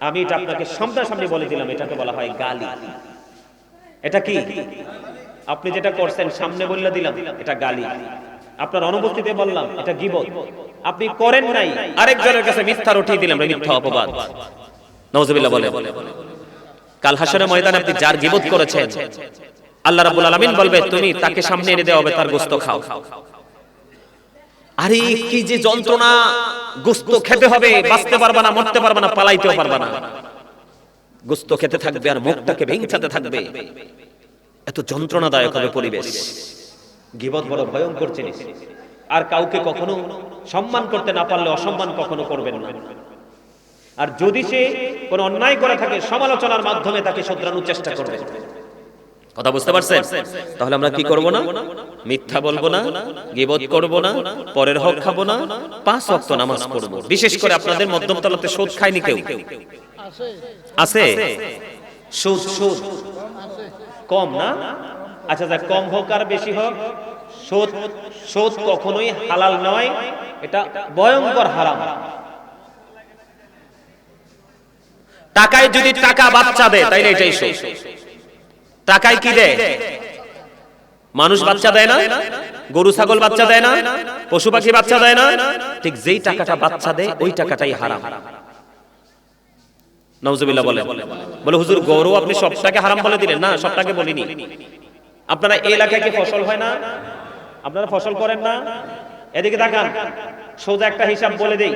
আমি এটা আপনাকে সামনাসামনি বলে দিলাম, এটাকে বলা হয় গালি। এটা কি? আপনি যেটা করছেন সামনে বলে দিলাম, এটা গালি। আপনার অনুপস্থিতিতে বললাম, এটা গীবত। আপনি করেন নাই, আরেকজনের কাছে মিথ্যা উঠিয়ে দিলাম, মিথ্যা অপবাদ। নাউজুবিল্লাহ বলে। কাল হাশরের ময়দানে আপনি যার গীবত করেছেন, আল্লাহ রাব্বুল আলামিন বলবে, তুমি তাকে সামনে এনে দেওয়া হবে, তার গোশত খাও। আরে কি যে যন্ত্রণা! গোশত খেতে হবে, বাঁচতে পারবে না, মরতে পারবে না, পালাইতেও পারবে না। গোশত খেতে থাকবে আর মুখটাকে ভেঙচাতে থাকবে। এত যন্ত্রণাদায়ক হবে পরিবেশ। গীবত বড় ভয়ঙ্কর জিনিস। আর কাউকে কখনো সম্মান করতে না পারলে অসম্মান কখনো করবেন না। আর যদি সে কোনো অন্যায় করে থাকে, সমালোচনার মাধ্যমে তাকে শুধরানোর চেষ্টা করবে। কথা বুঝতে পারছেন? তাহলে আমরা কি করব না? মিথ্যা বলবো না, গীবত করব না, পরের হক খাবো না, 5 ওয়াক্ত নামাজ পড়ব। বিশেষ করে আপনাদের মধ্যমতলাতে সুদ খায়নি কেউ? আছে? সুদ কম না? আচ্ছা, যা কম হোক আর বেশি হোক, সুদ কখনোই হালাল নয়, এটা ভয়ঙ্কর হারাম। টাকায় যদি টাকা বাচ্চা দেয় তাইলে এটাই সুদ। টাকায় কি দেয়? মানুষ বাচ্চা দেয় না, গরু ছাগল বাচ্চা দেয় না, পশু পাখি বাচ্চা দেয় না? ঠিক যেই টাকাটা বাচ্চা দেয় ওই টাকাটাই হারাম। নাউজুবিল্লাহ বলে হুজুর গরু আপনি সবটাকে হারাম বলে দিলেন। না, সবটাকে বলিনি। আপনারা এই এলাকায় কি ফসল হয় না? আপনারা ফসল করেন না? এদিকে তাকান, সোজা একটা হিসাব বলে দেই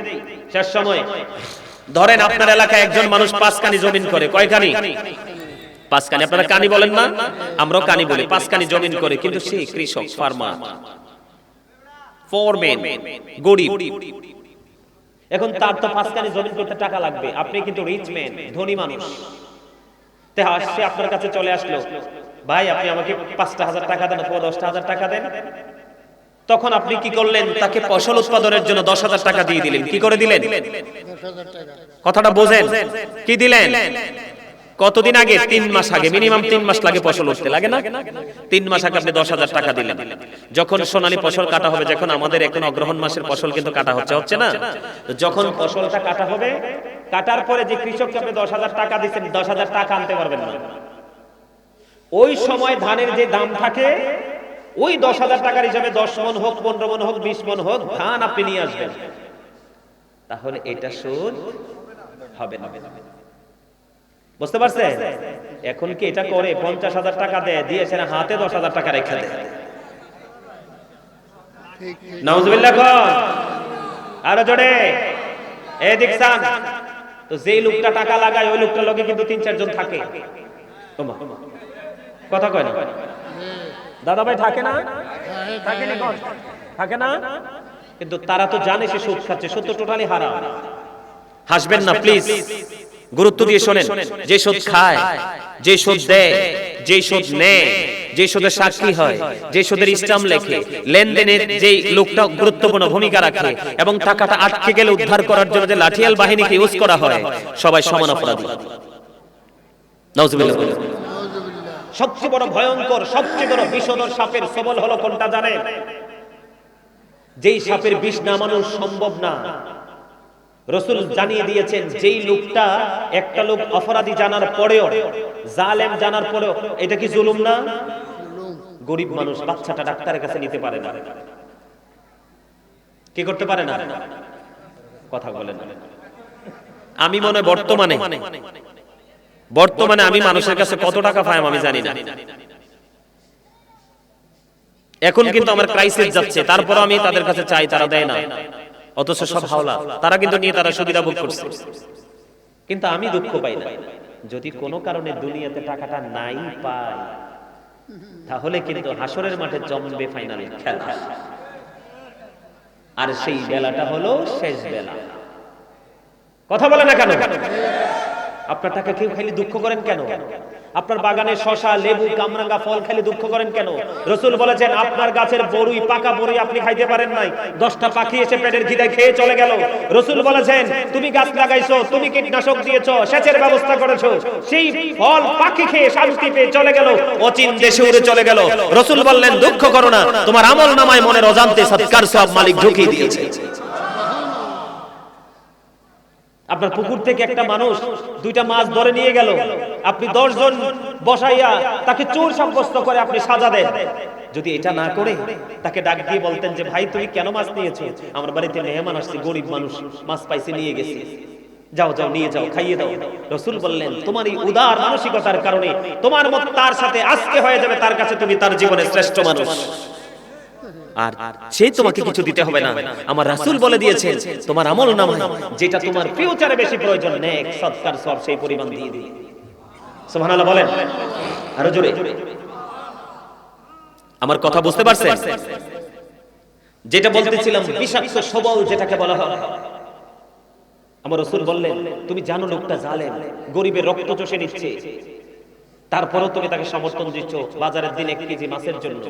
শেষ সময়। ধরেন আপনার এলাকায় একজন মানুষ 5 কানি জমিন করে। কয় কানি? 5 কানি। আপনারা কানি বলেন না, আমরাও কানি বলি। 5 কানি জমিন করে, কিন্তু সে কৃষক, ফার্মার, ফরম্যান, গরিব। এখন তার তো 5 কানি জমিন করতে টাকা লাগবে। আপনি কিন্তু রিচ ম্যান, ধনী মানুষ। তে আসছে আপনার কাছে চলে আসলো, ভাই আপনি আমাকে 5,000 টাকা দেন অথবা 10,000 টাকা দেন। তখন আপনি কি করলেন? তাকে ফসল উৎপাদনের জন্য 10,000 টাকা দিয়ে দিলেন। কি করে দিলেন? 10,000 টাকা। কথাটা বোঝেন? কি দিলেন? কতদিন আগে? 3 মাস আগে। মিনিমাম 3 মাস লাগে ফসল উঠতে, লাগে না? 3 মাস আগে আপনি 10,000 টাকা দিলেন। যখন সোনালী ফসল কাটা হবে, যখন আমাদের এখন অগ্রহণ মাসের ফসল কিন্তু কাটা হচ্ছে না? তো যখন ফসলটা কাটা হবে, কাটার পরে যে কৃষককে আপনি 10,000 টাকা দিচ্ছেন, 10,000 টাকা আনতে পারবেন না। ওই সময় ধানের যে দাম থাকে, ওই 10,000 টাকার হিসাবে 10 মণ হোক, 15 মণ হোক, 20 মণ হোক ধান আপনি নিয়ে আসবেন। তাহলে এটা সুদ হবে না। বুঝতে পারছেন? এখন কি এটা করে 50,000 টাকা দেয়, দিয়েছে না হাতে 10,000 টাকা রেখে দেয়। ঠিক ঠিক। নাউজুবিল্লাহ কোন? আরো জোরে এই দেখছান তো, যেই লোকটা টাকা লাগায় ওই লোকটার লগে কিন্তু 3-4 জন থাকে। ওমা কথা কয় না দাদা ভাই, থাকে না? থাকে না কোন? থাকে না? কিন্তু তারা তো জানে সে সুদ খাচ্ছে, সুদ তো টোটালি হারাম। হাসবেন না প্লিজ, গুরুত্ব দিয়ে শোনেন। যে সুদ খায়, যে সুদ দেয়, যে সুদ নেয়, যে সুদের সাক্ষী হয়, যে সুদের স্ট্যাম্প লেখে, লেনদেনের যে লোকটা গুরুত্বপূর্ণ ভূমিকা রাখে এবং টাকাটা আটকে গেলে উদ্ধার করার জন্য যে লাঠিয়াল বাহিনীকে ইউজ করা হয়, সবাই সমান অপরাধী। নাউজুবিল্লাহ। নাউজুবিল্লাহ। সবচেয়ে বড় ভয়ঙ্কর, সবচেয়ে বড় বিষধর সাপের সবল হলো কোনটা জানেন? যেই সাপের বিষ নামানো সম্ভব না। রাসূল জানিয়ে দিয়েছেন, যেই লোকটা, একটা লোক অপরাধী জানার পরেও, জালেম জানার পরেও, এটা কি জুলুম না? গরিব মানুষ বাচ্চাটা ডাক্তারের কাছে নিতে পারে না, কি করতে পারে না? কথা বলেন। আমি মনে বর্তমানে আমি মানুষের কাছে কত টাকা পাই আমি জানি না। এখন কিন্তু আমার ক্রাইসিস যাচ্ছে, তারপর আমি তাদের কাছে চাই, তারা দেয় না। অথচ সব হাওলা, তারা কিন্তু নিয়ে তারা সুবিধা ভোগ করছে। কিন্তু আমি দুঃখ পাই না। যদি কোনো কারণে দুনিয়াতে টাকাটা নাই পাই, তাহলে কিন্তু হাসরের মাঠে জমবে ফাইনাল খেলা। আর সেই বেলাটা হলো শেষ বেলা। কথা বলে না কেন? আপনার টাকা কেউ খাইলে দুঃখ করেন কেন? আপনার বাগানে শসা, লেবু, কামরাঙ্গা ফল খাইলে দুঃখ করেন কেন? রাসূল বলেছেন, আপনার গাছের বড়ই, পাকা বড়ই আপনি খাইতে পারেন নাই, 10টা পাখি এসে পেটের খিদায় খেয়ে চলে গেল। রাসূল বলেছেন, তুমি গাছ লাগাইছো, তুমি কীটনাশক দিয়েছো, সেচের ব্যবস্থা করেছো, সেই ফল পাখি খেয়ে শান্তি পেয়ে চলে গেল, অচিন দেশে উড়ে চলে গেল। রাসূল বললেন, দুঃখ করো না, তোমার আমল নামায় মনের অজান্তে সৎকার সব মালিক ঢুকিয়ে দিয়েছে। আপনার পুকুর থেকে একটা মানুষ 2টা মাছ ধরে নিয়ে গেল, আপনি 10 জন বসাইয়া তাকে চোর সাব্যস্ত করে আপনি সাজা দেন। যদি এটা না করে তাকে ডাক দিয়ে বলতেন যে, ভাই তুমি কেন মাছ নিয়েছো? আমার বাড়িতে মেহমান আসছে, গরিব মানুষ, মাছ পাইছে নিয়ে গেছে, যাও যাও নিয়ে যাও, খাইয়ে দাও। রাসূল বললেন, তোমার এই উদার মানসিকতার কারণে তোমার মত তার সাথে আজকে হয়ে যাবে তার কাছে তুমি তার জীবনের শ্রেষ্ঠ মানুষ। আর সে তোমাকে কিছু দিতে হবে না। আমার রাসূল বলে দিয়েছেন, তোমার আমল নামায় যেটা তোমার ফিউচারে বেশি প্রয়োজন, নেক সদকার সব সেই পরিমাণ দিয়ে দিই। সুবহানাল্লাহ বলেন আরো জোরে। আমার কথা বুঝতে পারছেন? যেটা বলতেছিলাম, বিষাক্ত সবল যেটাকে বলা হয়। আমার রাসূল বললেন, তুমি জানো লোকটা জালেম, গরিবের রক্ত চষে নিচ্ছে, তারপরেও তুমি তাকে সমর্থন দিচ্ছ বাজারের দিন 1 কেজি মাছের জন্য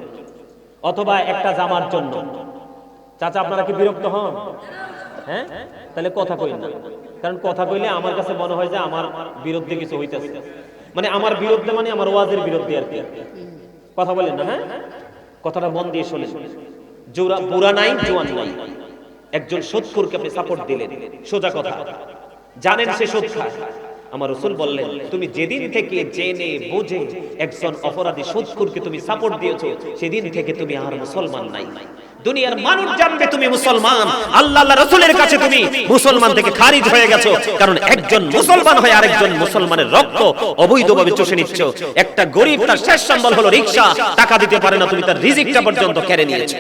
অথবা একটা জামার জন্য। চাচা আপনারা কি বিরক্ত হন? হ্যাঁ, তাহলে কথা কই না, কারণ কথা কইলে আমার কাছে মনে হয় যে আমার বিরুদ্ধে কিছু হইতেছে, মানে আমার বিরুদ্ধে মানে আমার ওয়াজের বিরুদ্ধে আর কি। কথা বলেন না? হ্যাঁ, কথাটা মন দিয়ে শোনেন। জোরা বুড়া নাই, জোয়ান নাই, একজন সুদখোরকে আপনি সাপোর্ট দিলেন, সোজা কথা, জানেন সে সুদ খায়। আমার রাসূল বললেন, তুমি যেদিন থেকে জেনে বুঝে একজন অপরাধী সুদখোরকে তুমি সাপোর্ট দিয়েছো, সেদিন থেকে তুমি আর মুসলমান নাই। দুনিয়ার মানুষ জানবে তুমি মুসলমান, আল্লাহ আল্লাহ রাসূলের কাছে তুমি মুসলমান থেকে খারিজ হয়ে গেছো, কারণ একজন মুসলমান হয়ে আরেকজন মুসলমানের রক্ত অবৈধভাবে চষে নিচ্ছ। একটা গরিব, তার শেষ সম্বল হলো রিকশা, টাকা দিতে পারে না, তুমি তার রিজিকটা পর্যন্ত কেড়ে নিয়েছো।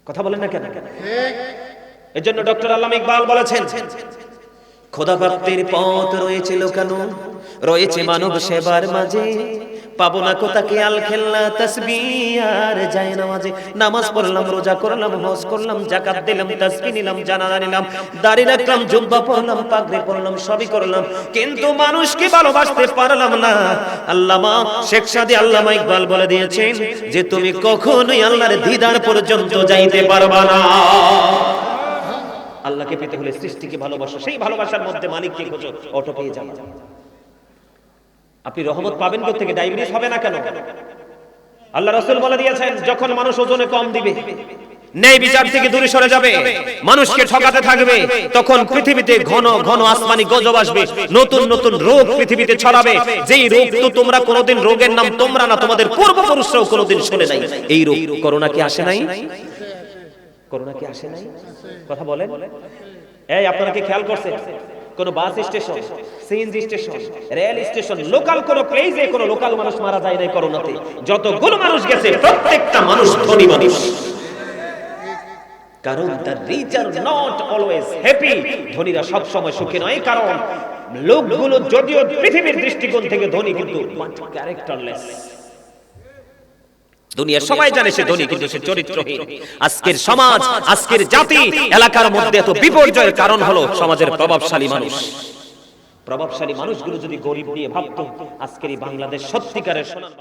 কথা বলেন না কেন? ঠিক এজন্য ডক্টর আল্লামা ইকবাল বলেছেন, খোদা প্রাপ্তির পথ রয়েছে লোকানো, রয়েছে মানব সেবার মাঝে, পাবো না কোথাকে আল খেলনা তাসবিহ আর যায় নামাজে। নামাজ পড়লাম, রোজা করলাম, হজ করলাম, যাকাত দিলাম, তাসবিহ নিলাম, জানাজা নিলাম, দাড়ি রাখলাম, জুব্বা পরলাম, পাগড়ি পরলাম, সবই করলাম, কিন্তু মানুষকে ভালোবাসতে পারলাম না। আল্লামা শেখ সাদী আল্লামা ইকবাল বলে দিয়েছেন যে তুমি কখনোই আল্লাহর দিদার পর্যন্ত যাইতে পারবা না। আল্লাহকে পেতে হলে সৃষ্টিকে ভালোবাসো, সেই ভালোবাসার মধ্যে মালিককে খোঁজো, অটো পেয়ে যাবে। আপনি রহমত পাবেন কোত্থেকে? ডায়াবেটিস হবে না কেন? আল্লাহ রাসূল বলে দিয়েছেন, যখন মানুষ ওজনে কম দিবে, ন্যায় বিচার থেকে দূরে সরে যাবে, মানুষকে ঠকাতে থাকবে, তখন পৃথিবীতে ঘন ঘন আসমানি গজব আসবে, নতুন নতুন রোগ পৃথিবীতে ছড়াবে, যেই রোগ তো তোমরা কোনোদিন, রোগের নাম তোমরা না, তোমাদের পূর্বপুরুষরাও কোনোদিন শুনে নাই। এই রোগ করোনা কি আসে নাই? করোনা কি আসে নাই? কথা বলেন। এই আপনারা কি খেয়াল করছেন, কোন bus station, CNG station, rail station, local কোন প্লেসে কোন লোকাল মানুষ মারা যায় নাই করোনাতে? যতগুলো মানুষ গেছে প্রত্যেকটা মানুষ ধনী মানুষ। কারণ the rich are not always happy, ধনীরা সব সময় সুখী নয়, কারণ লোকগুলো যদিও পৃথিবীর দৃষ্টিকোণ থেকে ধনী কিন্তু ক্যারেক্টারলেস। দুনিয়ার সবাই জানে সে ধনী, কিন্তু সে চরিত্রহীন। আজকের সমাজ, আজকের জাতি, এলাকার মধ্যে এত বিপর্যয়ের কারণ হলো সমাজের প্রভাবশালী মানুষ। প্রভাবশালী মানুষগুলো যদি গরিব নিয়ে ভাবতো, আজকের এই বাংলাদেশ সত্যিকারের সোনার